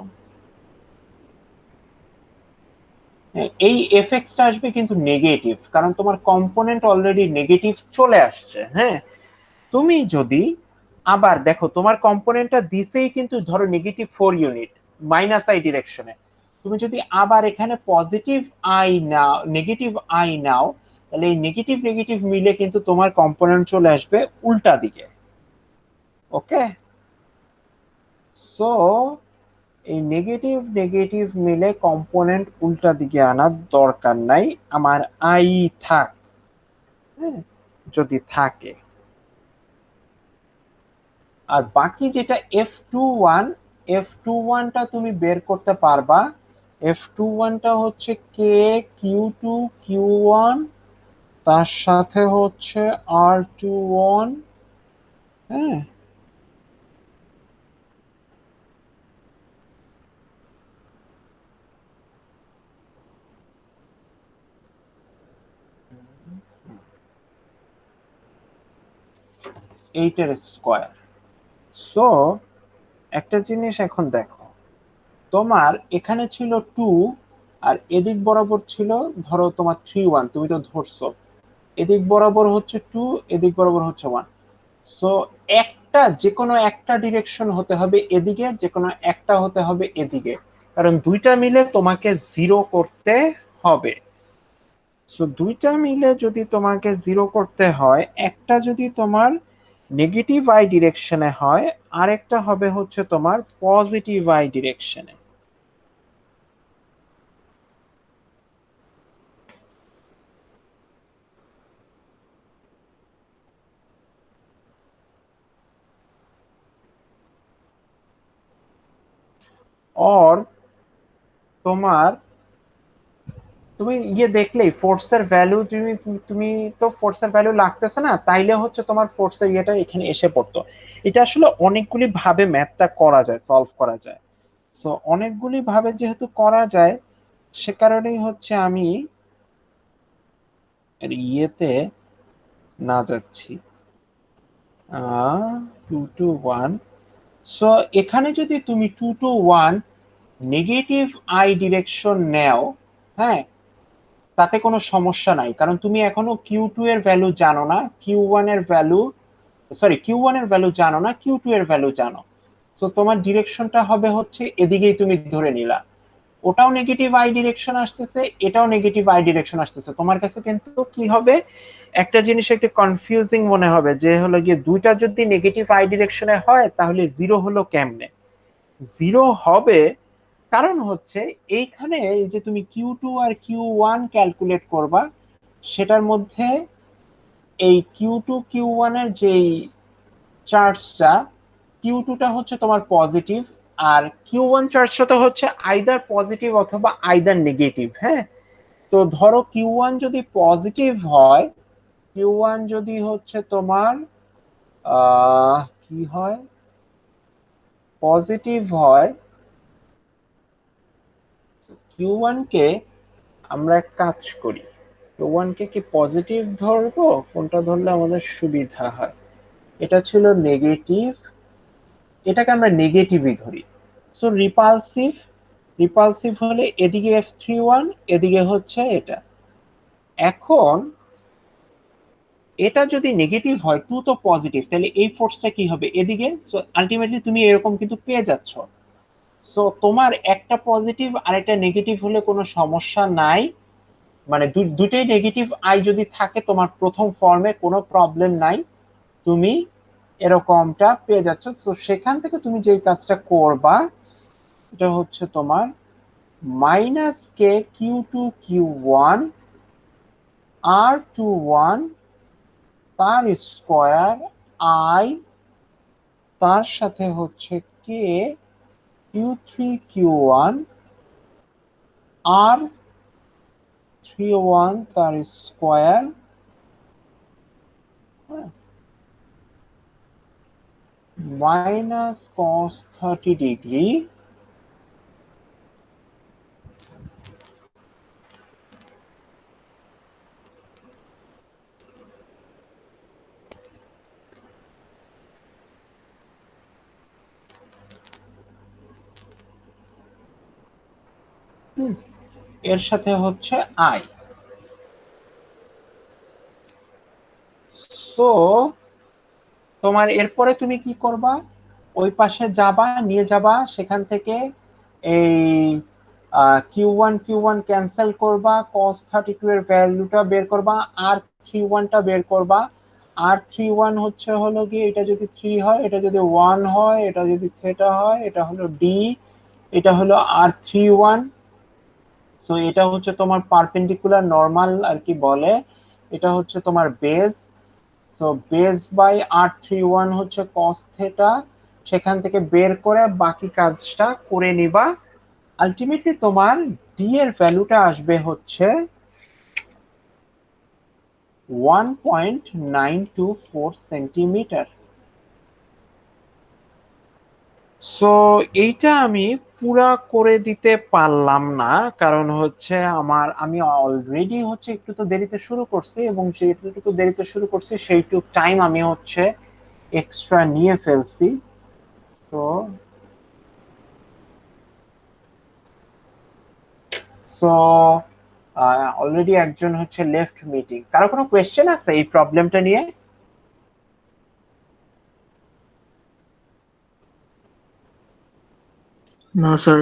এই এফএক্সটা আসবে কিন্তু নেগেটিভ, কারণ তোমার কম্পোনেন্ট অলরেডি নেগেটিভ চলে আসছে, হ্যাঁ। তুমি যদি আবার দেখো তোমার কম্পোনেন্টটা দিছেই কিন্তু ধরো নেগেটিভ 4 ইউনিট মাইনাস আই ডিরেকশনে, তুমি যদি আবার এখানে পজিটিভ আই নাও, নেগেটিভ আই নাও, তাহলে এই নেগেটিভ নেগেটিভ মিলে কিন্তু তোমার কম্পোনেন্ট চলে আসবে উল্টা দিকে। ওকে, সো এই নেগেটিভ নেগেটিভ মিলে কম্পোনেন্ট উল্টা দিকে আনার দরকার নাই, আমার আই থাক, হ্যাঁ, যদি থাকে। আর বাকি যেটা F21টা তুমি বের করতে পারবা, F21টা হচ্ছে কে Q2 Q1 তার সাথে হচ্ছে R21, হ্যাঁ, এইটার স্কয়ার। সো একটা জিনিস এখন দেখো, তোমার এখানে ছিল 2 আর এদিক বরাবর ছিল ধরো তোমার 3 1, তুমি তো ধরছো এদিক বরাবর হচ্ছে 2, এদিক বরাবর হচ্ছে 1। সো একটা যে কোনো একটা ডিরেকশন হতে হবে এদিকে, যে কোনো একটা হতে হবে এদিকে, কারণ দুইটা মিলে তোমাকে জিরো করতে হবে। সো দুইটা মিলে যদি তোমাকে জিরো করতে হয়, একটা যদি তোমার নেগেটিভ আই ডিরেকশনে হয়, আরেকটা হবে হচ্ছে তোমার পজিটিভ আই ডিরেকশনে। और তোমার তুমি ইয়ে দেখলেই ফোর্সের ভ্যালু, তুমি তুমি তো ফোর্সের ভ্যালু লাগতেছে না, তাইলে হচ্ছে তোমার ফোর্সের ইয়েটা এখানে এসে পড়তো। এটা আসলে অনেকগুলি ভাবে ম্যাথটা করা যায়, সলভ করা যায়। সো অনেকগুলি ভাবে যেহেতু করা যায়, সে কারণেই হচ্ছে আমি এর ইয়েতে না যাচ্ছি 2 to 1। সো এখানে যদি তুমি 2 to 1 নেগেটিভ আই ডিরেকশন নেও, হ্যাঁ, তাতে কোনো সমস্যা নাই, কারণ তুমি এখনো Q2 এর ভ্যালু জানো না, Q1 এর ভ্যালু, সরি Q1 এর ভ্যালু জানো না, Q2 এর ভ্যালু জানো। তো তোমার ডিরেকশনটা হবে হচ্ছে এদিকেই তুমি ধরে নিলা, ওটাও নেগেটিভ আই ডিরেকশন আসতেছে, এটাও নেগেটিভ আই ডিরেকশন আসতেছে, তোমার কাছে কিন্তু কি হবে, একটা জিনিস একটু কনফিউজিং মনে হবে যে হলো গিয়ে দুইটা যদি নেগেটিভ আই ডিরেকশনে হয় তাহলে জিরো হলো কেমনে। জিরো হবে কারণ হচ্ছে এইখানে যে তুমি Q2 আর Q1 ক্যালকুলেট করবা, সেটার মধ্যে এই Q2 Q1 এর যেই চার্জটা, Q2টা হচ্ছে তোমার পজিটিভ, আর Q1 চার্জটা হচ্ছে আইদার পজিটিভ অথবা আইদার নেগেটিভ, হ্যাঁ। তো ধরো Q1 যদি পজিটিভ হয়, Q1 যদি হচ্ছে তোমার কি হয়, পজিটিভ হয়, Q1 কে আমরা এক কাজ করি, Q1 কে কি পজিটিভ ধরবো, কোনটা ধরলে আমাদের সুবিধা হয়, এটা ছিল নেগেটিভ, এটাকে আমরা নেগেটিভই ধরি। সো রিপালসিভ, রিপালসিভ হলে এদিকে F31, এদিকে হচ্ছে এটা। এখন এটা যদি নেগেটিভ হয়, 2 তো পজিটিভ, তাহলে এই ফোর্সটা কি হবে এদিকে। সো আলটিমেটলি তুমি এরকম কিন্তু পেয়ে যাচ্ছ। সো তোমার একটা পজিটিভ আর একটা নেগেটিভ হলে কোনো সমস্যা নাই, মানে দুটোই নেগেটিভ আই যদি থাকে তোমার প্রথম ফর্মে কোনো প্রবলেম নাই, তুমি এরকমটা পেয়ে যাচ্ছ। তো সেখান থেকে তুমি যে কাজটা করবা, এটা হচ্ছে তোমার মাইনাস কে Q2 Q1 R21 তার স্কোয়ার আই, তার সাথে হচ্ছে কে Q3 Q1 R31 তার স্কোয়ার মাইনাস cos 30 ডিগ্রি এর সাথে হচ্ছে আই। সো তোমার এরপরে তুমি কি করবা, ওই পাশে যাবা, নিয়ে যাবা, সেখান থেকে এই Q1 ক্যান্সেল করবা, cos 32 এর ভ্যালুটা বের করবা, R31টা বের করবা। R31 হচ্ছে হলো গিয়ে, এটা যদি 3 হয়, এটা যদি 1 হয়, এটা যদি থিটা হয়, এটা হলো ডি, এটা হলো R31। সো এটা হচ্ছে তোমার পারপেন্ডিকুলার নরমাল আর কি বলে, এটা হচ্ছে তোমার base. So base by R31 হচ্ছে cos থিটা, সেখান থেকে বের করে বাকি কাজটা করে নিবা। আলটিমেটলি তোমার ডি এর ভ্যালুটা আসবে হচ্ছে 1.924 সেন্টিমিটার। সো এইটা আমি পুরা করে দিতে পারলাম না, কারণ হচ্ছে আমি অলরেডি হচ্ছে একটু তো দেরিতে শুরু করছি, এবং যেটুকু দেরিতে শুরু করছি সেইটুকু টাইম আমি হচ্ছে এক্সট্রা নিয়ে ফেলছি। তো সো অলরেডি একজন হচ্ছে লেফট মিটিং। কারো কোনো কোয়েশ্চেন আছে এই প্রবলেমটা নিয়ে? না স্যার।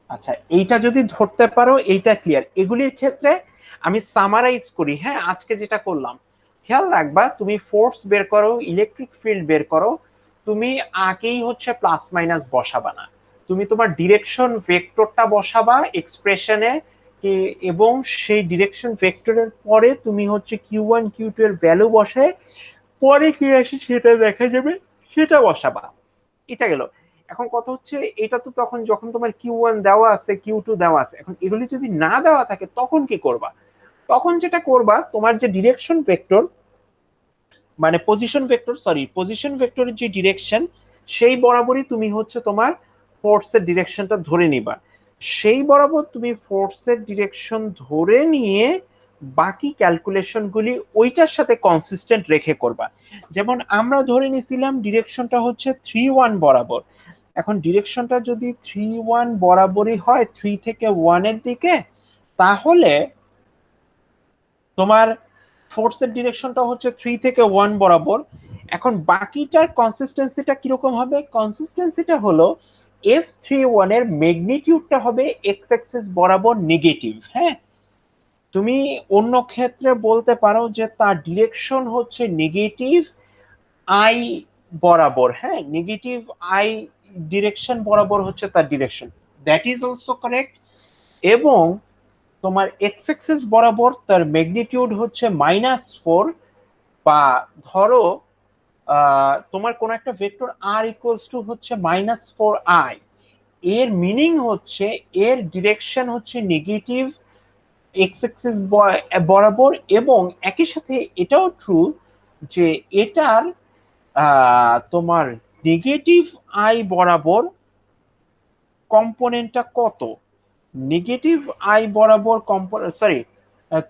আচ্ছা, এইটা যদি ধরতে পারো এইটা ক্লিয়ার। এগুলির ক্ষেত্রে আমি সামারাইজ করি, হ্যাঁ, আজকে যেটা করলাম। খেয়াল রাখবা, তুমি ফোর্স বের করো, ইলেকট্রিক ফিল্ড বের করো, তুমি আগেই হচ্ছে প্লাস মাইনাস বসাবা না, তুমি তোমার ডিরেকশন ভেক্টরটা বসাবা এক্সপ্রেশনে, এবং সেই ডিরেকশন ভেক্টরের পরে তুমি হচ্ছে Q1 Q2 এর ভ্যালু বসে পরে কি আসে সেটা দেখা যাবে, সেটা বসাবা। এটা গেল। এখন কথা হচ্ছে, এটা তো তখন যখন তোমার Q1 দেওয়া আছে, Q2 দেওয়া আছে, এখন এগুলি যদি না দেওয়া থাকে তখন কি করবা? তখন যেটা করবা, তোমার যে ডিরেকশন ভেক্টর, মানে পজিশন ভেক্টরের যে ডিরেকশন, সেই বরাবরই তুমি হচ্ছে তোমার ফোর্সের ডিরেকশনটা ধরে নিবা। সেই বরাবর তুমি ফোর্সের ডিরেকশন ধরে নিয়ে বাকি ক্যালকুলেশনগুলি ওইটার সাথে কনসিস্টেন্ট রেখে করবা। যেমন আমরা ধরে নিছিলাম ডিরেকশনটা হচ্ছে 3-1 বরাবর। এখন ডিরেকশনটা যদি 3-1 বরাবরই হয়, 3 থেকে 1 এর দিকে, তাহলে তোমার ফোর্সের ডিরেকশনটা হচ্ছে 3 থেকে 1 বরাবর। এখন বাকিটার কনসিস্টেন্সিটা কিরকম হবে? কনসিস্টেন্সিটা হলো F31 এর ম্যাগনিটিউডটা হবে এক্স অ্যাক্সিস বরাবর নেগেটিভ। হ্যাঁ, তুমি অন্য ক্ষেত্রে বলতে পারো যে তার ডিরেকশন হচ্ছে নেগেটিভ আই বরাবর। হ্যাঁ, নেগেটিভ আই ডিরেকশন বরাবর হচ্ছে তার direction, that is also correct. এবং তোমার এক্স অ্যাক্সিস বরাবর তার ম্যাগনিটিউড হচ্ছে -4, বা ধরো তোমার কোন একটা ভেক্টর আর ইকুয়ালস টু হচ্ছে -4i, এর মিনিং হচ্ছে এর ডিরেকশন হচ্ছে নেগেটিভ এক্স অ্যাক্সিস বরাবর, এবং একই সাথে এটাও ট্রু যে এটার তোমার নেগেটিভ আই বরাবর কম্পোনেন্টটা কত, নেগেটিভ আই বরাবর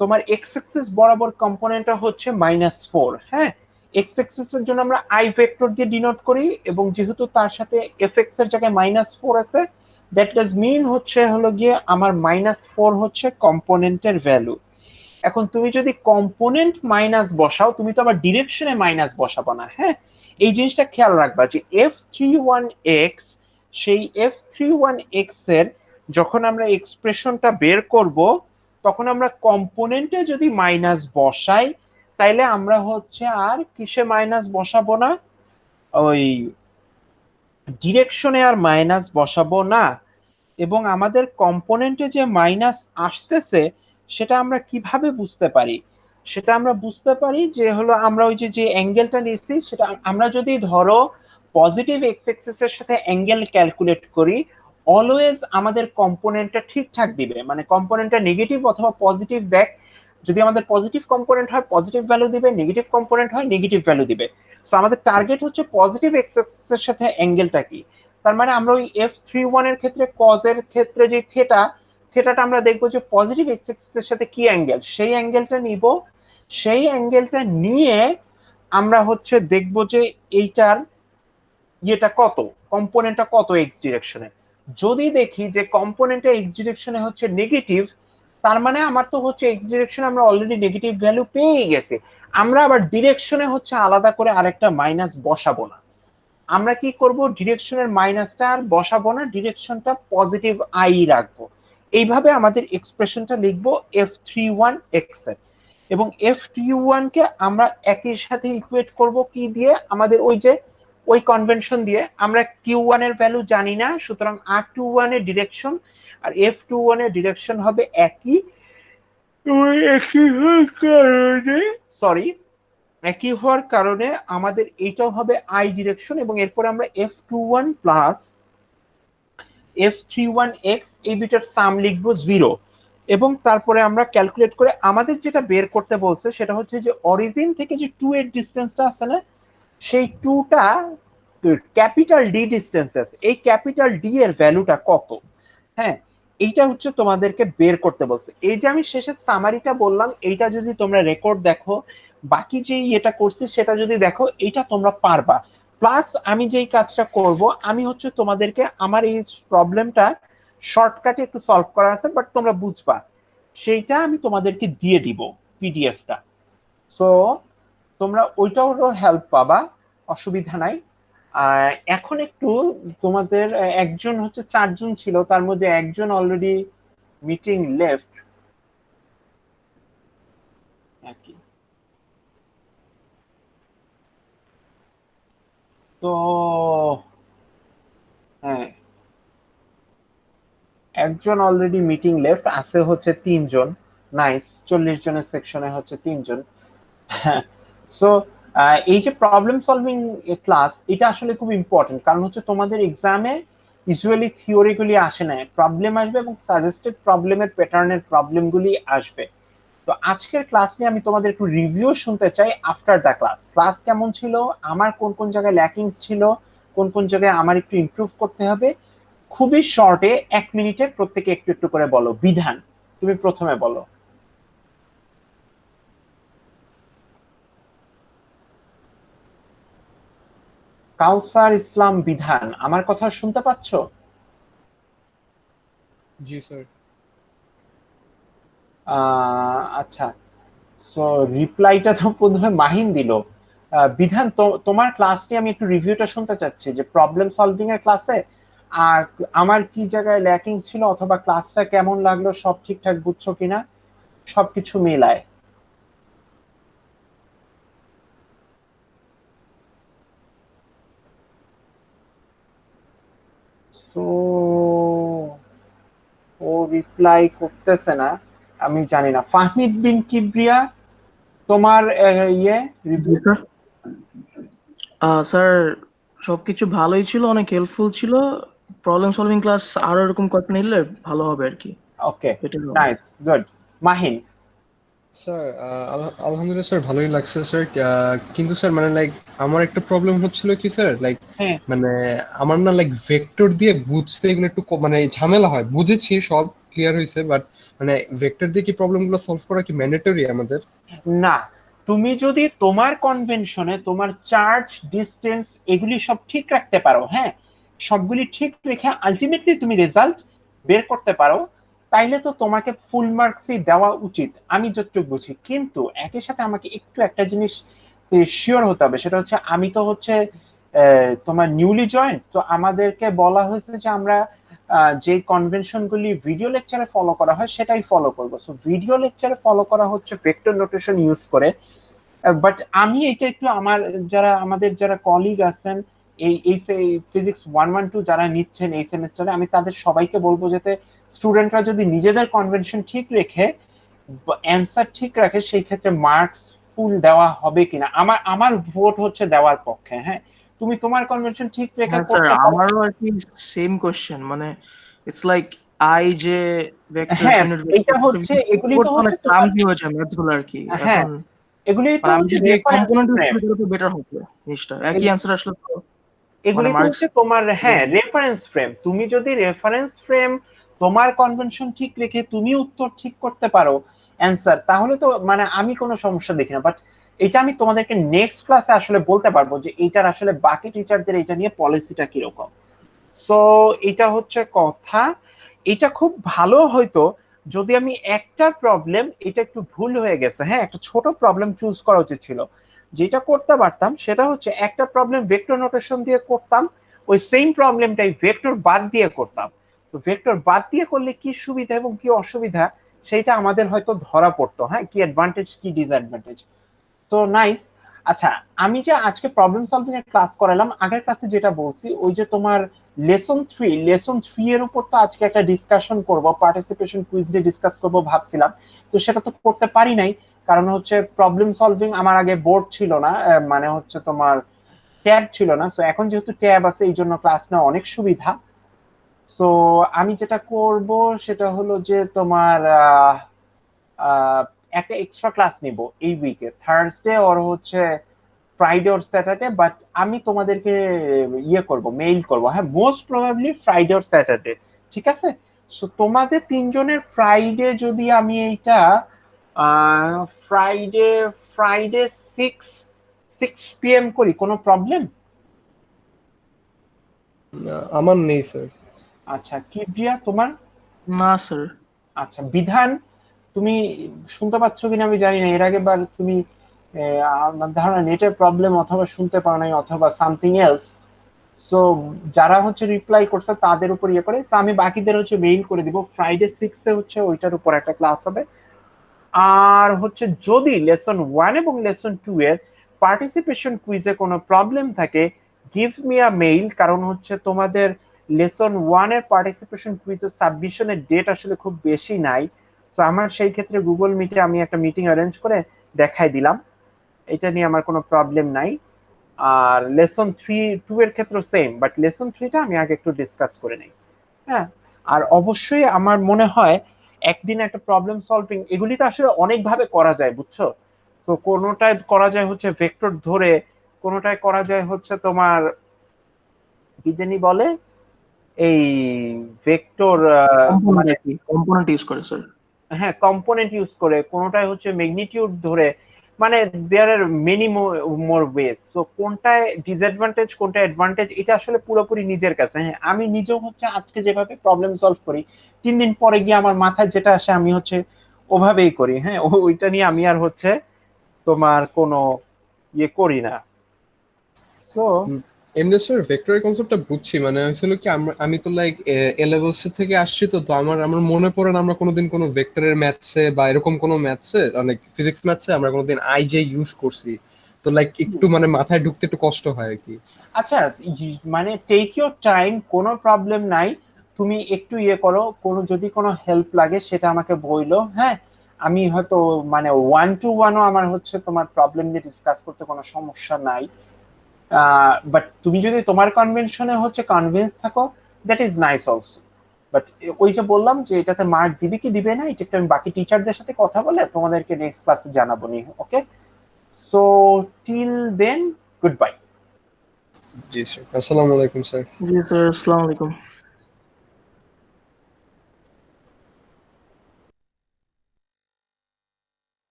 তোমার এক্স অ্যাক্সিস বরাবর কম্পোনেন্টটা হচ্ছে -4। হ্যাঁ, এক্স এক্সিস এর জন্য আমরা আই ভেক্টর দিয়ে ডিনোট করি, এবং যেহেতু তার সাথে এফ এক্স এর জায়গায় -4 আছে, দ্যাট ডাজ মিন হলো গিয়ে আমার -4 হচ্ছে কম্পোনেন্টের ভ্যালু। এখন তুমি যদি কম্পোনেন্ট মাইনাস বসাও, তুমি তো আবার ডিরেকশনে মাইনাস বসাবো না, হ্যাঁ? এই জিনিসটা খেয়াল রাখবা যে f31x, সেই f31x এর যখন আমরা এক্সপ্রেশনটা বের করব, তখন আমরা কম্পোনেন্টে যদি মাইনাস বসাই, তাইলে আমরা হচ্ছে আর কিসে মাইনাস বসাবো না, ওই ডিরেকশনে আর মাইনাস বসাবো না। এবং আমাদের কম্পোনেন্টে যে মাইনাস আসতেছে, সেটা আমরা কিভাবে বুঝতে পারি? সেটা আমরা বুঝতে পারি যে হলো আমরা ওই যে অ্যাঙ্গেলটা নিয়েছি, সেটা আমরা যদি ধরো পজিটিভ এক্স এক্সিস এর সাথে অ্যাঙ্গেল ক্যালকুলেট করি, অলওয়েজ আমাদের কম্পোনেন্টটা ঠিকঠাক দিবে, মানে কম্পোনেন্টটা নেগেটিভ অথবা পজিটিভ দেখ, যদি আমাদের পজিটিভ কম্পোনেন্ট হয় পজিটিভ ভ্যালু দিবে, নেগেটিভ কম্পোনেন্ট হয় নেগেটিভ ভ্যালু দিবে। সো আমাদের টার্গেট হচ্ছে পজিটিভ এক্স এক্সিস এর সাথে অ্যাঙ্গেলটা কি। তার মানে আমরা ওই f31 এর ক্ষেত্রে কজ এর ক্ষেত্রে যে থেটাটা আমরা দেখবো যে পজিটিভ এক্স এক্সিস এর সাথে কি অ্যাঙ্গেল, সেই অ্যাঙ্গেলটা নিব। সেই অ্যাঙ্গেলটা নিয়ে আমরা হচ্ছে দেখবো যে এইটার ইয়েটা কত, কম্পোনেন্টটা কত এক্স ডিরেকশনে। যদি দেখি যে কম্পোনেন্টটা এক্স ডিরেকশনে হচ্ছে নেগেটিভ, তার মানে আমার তো হচ্ছে এক্স ডিরেকশনে আমরা অলরেডি নেগেটিভ ভ্যালু পেয়ে গেছি, আমরা আবার ডিরেকশনে হচ্ছে আলাদা করে আরেকটা মাইনাস বসাবো না। আমরা কি করব, ডিরেকশনের মাইনাসটা আর বসাবো না, ডিরেকশনটা পজিটিভ আই রাখবো। এইভাবে আমাদের এক্সপ্রেশনটা লিখবো f31x এর। এবং f31 কে আমরা একই সাথে ইকুয়েট করব কি দিয়ে, আমাদের ওই যে ওই কনভেনশন দিয়ে। আমরা q1 এর ভ্যালু জানি না, সুতরাং r21 এর ডিরেকশন আর f21 এর ডিরেকশন হবে একই। একই হওয়ার কারণে আমাদের এইটাও হবে আই ডিরেকশন, এবং এরপর আমরা f21 প্লাস f31x এই দুইটার সাম লিখবো 0। এবং তারপরে আমরা ক্যালকুলেট করে আমাদের যেটা বের করতে বলছে সেটা হচ্ছে যে অরিজিন থেকে যে 2 এর ডিস্টেন্সটা আছে না, সেই 2টা ক্যাপিটাল ডি ডিস্টেন্স আছে, এই ক্যাপিটাল ডি এর ভ্যালুটা কত, হ্যাঁ, এইটা হচ্ছে তোমাদেরকে বের করতে বলছে। এই যে আমি শেষে সামারিটা বললাম, এইটা যদি তোমরা রেকর্ড দেখো, বাকি যে এটা করছি সেটা যদি দেখো, এইটা তোমরা পারবা। প্লাস আমি যেই কাজটা করব, আমি হচ্ছে তোমাদেরকে আমার এই প্রবলেমটা শর্টকাটে একটু সলভ করা আছে, বাট তোমরা বুঝবা, সেইটা আমি তোমাদেরকে দিয়ে দিব পিডিএফটা। সো তোমরা ওইটাও হেল্প পাবা, অসুবিধা নাই। এখন একটু তোমাদের একজন হচ্ছে 4 জন ছিল, তার মধ্যে একজন অলরেডি মিটিং লেফট। তো হ্যাঁ, একজন অলরেডি মিটিং লেফট, আছে হচ্ছে 3 জন। নাইস, 40 জনের সেকশনে হচ্ছে 3 জন। সো এই যে প্রবলেম সলভিং ক্লাস, এটা আসলে খুব ইম্পর্টেন্ট, কারণ হচ্ছে তোমাদের এক্সামে ইউজুয়ালি থিওরিগুলি আসে না, প্রবলেম আসবে এবং সাজেস্টেড প্রবলেমের প্যাটার্নের প্রবলেমগুলি আসবে। তো আজকের ক্লাস নিয়ে আমি তোমাদের একটু রিভিউ শুনতে চাই আফটার দ্য ক্লাস। ক্লাস কেমন ছিল, আমার কোন কোন জায়গায় ল্যাকিংস ছিল, কোন কোন জায়গায় আমার একটু ইমপ্রুভ করতে হবে, খুবই শর্টে 1 মিনিটে প্রত্যেকে একটু একটু করে বলো। বিধান, তুমি প্রথমে বলো। কাউসার ইসলাম বিধান, আমার কথা শুনতে পাচ্ছ? জি স্যার। আচ্ছা, সো রিপ্লাইটা তো প্রথমে মাহিন দিল। বিধান, তোমার ক্লাস নিয়ে আমি একটু রিভিউটা শুনতে চাচ্ছি, যে প্রবলেম সলভিং এর ক্লাসে আর আমার কি জায়গায় ল্যাকিং ছিল, অথবা ক্লাসটা কেমন লাগলো, সব ঠিকঠাক বুঝছো কিনা, সবকিছু মিলায়। তো ও রিপ্লাই করতেছে না, আমি জানি না। ফাহমিদ বিন কিবরিয়া, তোমার ইয়ে রিভিউ। স্যার সবকিছু ভালোই ছিল, অনেক হেল্পফুল ছিল। প্রবলেম সলভিং ক্লাস আরো এরকম কয়েকটা নিলে ভালো হবে আর কি। ওকে, নাইস, গুড। মাহিন। স্যার আলহামদুলিল্লাহ স্যার, ভালোই লাগছে স্যার। কিন্তু স্যার মানে লাইক আমার একটা প্রবলেম হচ্ছিল কি স্যার, লাইক মানে আমার না লাইক ভেক্টর দিয়ে বুঝতে এগুলো একটু মানে ঝামেলা হয়। বুঝেছি, সব ক্লিয়ার হয়েছে, বাট মানে ভেক্টর দিয়ে কি প্রবলেমগুলো সলভ করা কি ম্যান্ডেটরি আমাদের? না, তুমি যদি তোমার কনভেনশনে তোমার চার্জ ডিস্টেন্স এগুলি সব ঠিক রাখতে পারো, হ্যাঁ, সবগুলি ঠিক রেখে আলটিমেটলি তুমি রেজাল্ট বের করতে পারো, তাইলে তো তোমাকে ফুল মার্কসই দেওয়া উচিত আমি যতটুকু বুঝি। কিন্তু একই সাথে আমাকে একটু একটা জিনিস শিওর হতে হবে, সেটা হচ্ছে আমি তো হচ্ছে তোমার নিউলি জয়েন্ট, তো আমাদেরকে বলা হয়েছে যে আমরা যে কনভেনশনগুলি ভিডিও লেকচারে ফলো করা হয় সেটাই ফলো করবো। সো ভিডিও লেকচারে ফলো করা হচ্ছে ভেক্টর নোটেশন ইউজ করে। বাট আমি এটা একটু আমাদের যারা কলিগ আছেন এই ফিজিক্স 112 যারা নিচ্ছেন এই সেমিস্টারে, আমি তাদের সবাইকে বলবো যাতে স্টুডেন্টরা যদি নিজেদের কনভেনশন ঠিক রেখে অ্যান্সার ঠিক রাখে, সেই ক্ষেত্রে মার্কস ফুল দেওয়া হবে কিনা। আমার ভোট হচ্ছে দেওয়ার পক্ষে। হ্যাঁ, তুমি তোমার কনভেনশন ঠিক রেখে হ্যাঁ স্যার, করতে পারো। আমারও আর কি সেম কোশ্চেন, মানে ইটস লাইক আই যে ভেক্টর হ্যাঁ, ইউনিট এটা হচ্ছে এগুলি তো অনেক হচ্ছে তোমার, ক্লামজি হয়ে যায় ম্যাথস গুলো আর কি। হ্যাঁ এখন এগুলি তো মানে আমি হচ্ছে যদি রেফারেন্স কম্পোনেন্ট ইউজ ফ্রেম, করি তাহলে তো বেটার হবে জিনিসটা, একই অ্যান্সার আসলে তো মানে এগুলি তো মার্কস। হচ্ছে তোমার, হ্যাঁ রেফারেন্স ফ্রেম। তুমি যদি রেফারেন্স ফ্রেম তোমার কনভেনশন ঠিক রেখে তুমি উত্তর ঠিক করতে পারো অ্যান্সার, তাহলে তো মানে আমি কোনো সমস্যা দেখি না। বাট এটা আমি তোমাদেরকে নেক্সট ক্লাসে আসলে বলতে পারবো যে এটার আসলে বাকি টিচারদের এটা নিয়ে পলিসিটা কিরকম। সো এটা হচ্ছে কথা। এটা খুব ভালো হয়তো যদি আমি একটা প্রবলেম, এটা একটু ভুল হয়ে গেছে, হ্যাঁ একটা ছোট প্রবলেম চুজ করা উচিত ছিল। যেটা করতে পারতাম সেটা হচ্ছে একটা প্রবলেম ভেক্টর নোটেশন দিয়ে করতাম, ওই সেম প্রবলেমটাই ভেক্টর বাদ দিয়ে করতাম। তো ভেক্টর বাদ দিয়ে করলে কি সুবিধা এবং কি অসুবিধা সেইটা আমাদের হয়তো ধরা পড়তো, হ্যাঁ কি অ্যাডভান্টেজ কি ডিসঅ্যাডভান্টেজ। তো নাইস। আচ্ছা, আমি যে আজকে প্রবলেম সলভিং এর ক্লাস করালাম, আগের ক্লাসে যেটা বলছি ওই যে তোমার লেসন থ্রি এর উপর তো আজকে একটা ডিসকাশন করব, পার্টিসিপেশন কুইজ দিয়ে ডিসকাস করব ভাবছিলাম। তো সেটা তো করতে পারি নাই, কারণ হচ্ছে প্রবলেম সলভিং আমার আগে বোর্ড ছিল না, মানে হচ্ছে তোমার ট্যাব ছিল না। সো এখন যেহেতু ট্যাব আছে এই জন্য ক্লাস নেওয়া অনেক সুবিধা। সো আমি যেটা করব সেটা হলো যে তোমার আহ, একটা এক্সট্রা ক্লাস নিব এই উইকে, থার্সডে ওর হচ্ছে ফ্রাইডে ওর স্যাটারডে। বাট আমি তোমাদেরকে ইয়ে করব, মেইল করব, হ্যাঁ মোস্ট প্রবাবলি ফ্রাইডে ওর স্যাটারডে, ঠিক আছে। সো তোমাদের তিনজনের ফ্রাইডে যদি আমি এইটা Friday Friday six six PM করি, কোনো প্রবলেম? আমার নেই স্যার। আচ্ছা, কিবরিয়া তোমার? না স্যার। আচ্ছা, বিধান তুমি শুনতে পাচ্ছ কিনা আমি জানি না, এর আগে বার তুমি আমার ধারণা নেটের প্রবলেম অথবা শুনতে পাও নাই অথবা সামথিং এলস। সো যারা হচ্ছে রিপ্লাই করছে তাদের উপর ইয়ে করে। So আমি বাকিদের হচ্ছে মেইল করে দিব, ফ্রাইডে 6 হচ্ছে ওইটার উপর একটা ক্লাস হবে। আর হচ্ছে যদি লেসন 1 এবং লেসন 2 এর পার্টিসিপেশন কুইজে কোনো প্রবলেম থাকে, গিভ মি আ মেইল। কারণ হচ্ছে তোমাদের লেসন 1 এর পার্টিসিপেশন কুইজের সাবমিশনের ডেট আসলে খুব বেশি নাই। তো আমার সেই ক্ষেত্রে গুগল মিটে আমি একটা মিটিং অ্যারেঞ্জ করে দেখাই দিলাম, এটা নিয়ে আমার কোনো প্রবলেম নাই। আর লেসন 2 এর ক্ষেত্রে সেম, বাট লেসন 3টা আমি আগে একটু ডিসকাস করে নেই। হ্যাঁ, আর অবশ্যই আমার মনে হয় একদিন একটা প্রবলেম সলভিং এগুলি তো আসলে অনেক ভাবে করা যায়, বুঝছো। তো কোনোটায় করা যায় হচ্ছে ভেক্টর ধরে, কোনোটায় করা যায় হচ্ছে তোমার কি জানি বলে এই ভেক্টর, কম্পোনেন্ট মানে আর কি, কম্পোনেন্ট ইউজ করে স্যার। হ্যাঁ কম্পোনেন্ট ইউজ করে, কোনোটায় হচ্ছে ম্যাগনিটিউড ধরে, মানে there are many more ways. So কোনটায় ডিসঅ্যাডভান্টেজ কোনটা অ্যাডভান্টেজ এটা আসলে পুরোপুরি নিজের কাছে। হ্যাঁ, আমি নিজেও হচ্ছে আজকে যেভাবে প্রবলেম সলভ করি 3 দিন পরে গিয়ে আমার মাথায় যেটা আসে আমি হচ্ছে ওভাবেই করি। হ্যাঁ, ওইটা নিয়ে আমি আর হচ্ছে তোমার কোনো ইয়ে করি না। সো এমনি স্যার ভেক্টরের কনসেপ্টটা বুঝছি, মানে হয়েছিল কি আমি তো লাইক এ লেভেলস থেকে আসছি, তো তো আমার আমার মনে পড়ে না আমরা কোনোদিন কোনো ভেক্টরের ম্যাথসে বা এরকম কোনো ম্যাথসে অনেক ফিজিক্স ম্যাথসে আমরা কোনোদিন আইজে ইউজ করছি। তো লাইক একটু মানে মাথায় ঢুকতে একটু কষ্ট হয় আর কি। আচ্ছা, মানে টেক ইউর টাইম, কোনো প্রবলেম নাই। তুমি একটু ইয়ে করো, কোনো যদি কোনো হেল্প লাগে সেটা আমাকে বইলো, হ্যাঁ। আমি হয়তো মানে 1-to-1ও আমার হচ্ছে তোমার প্রবলেম নিয়ে ডিসকাস করতে কোনো সমস্যা নাই। বাট তুমি যদি তোমার কনভেনশনে হচ্ছে কনভিন্স থাকো, that is nice also. But ওই যে বললাম যে এটাতে মার্ক দিবে কি দিবে না এটা একটু আমি বাকি টিচারদের সাথে কথা বলে তোমাদেরকে নেক্সট ক্লাসে জানাবো নি। Okay, so till then, good bye. জি স্যার, আসসালামু আলাইকুম স্যার। জি স্যার, আসসালামু আলাইকুম।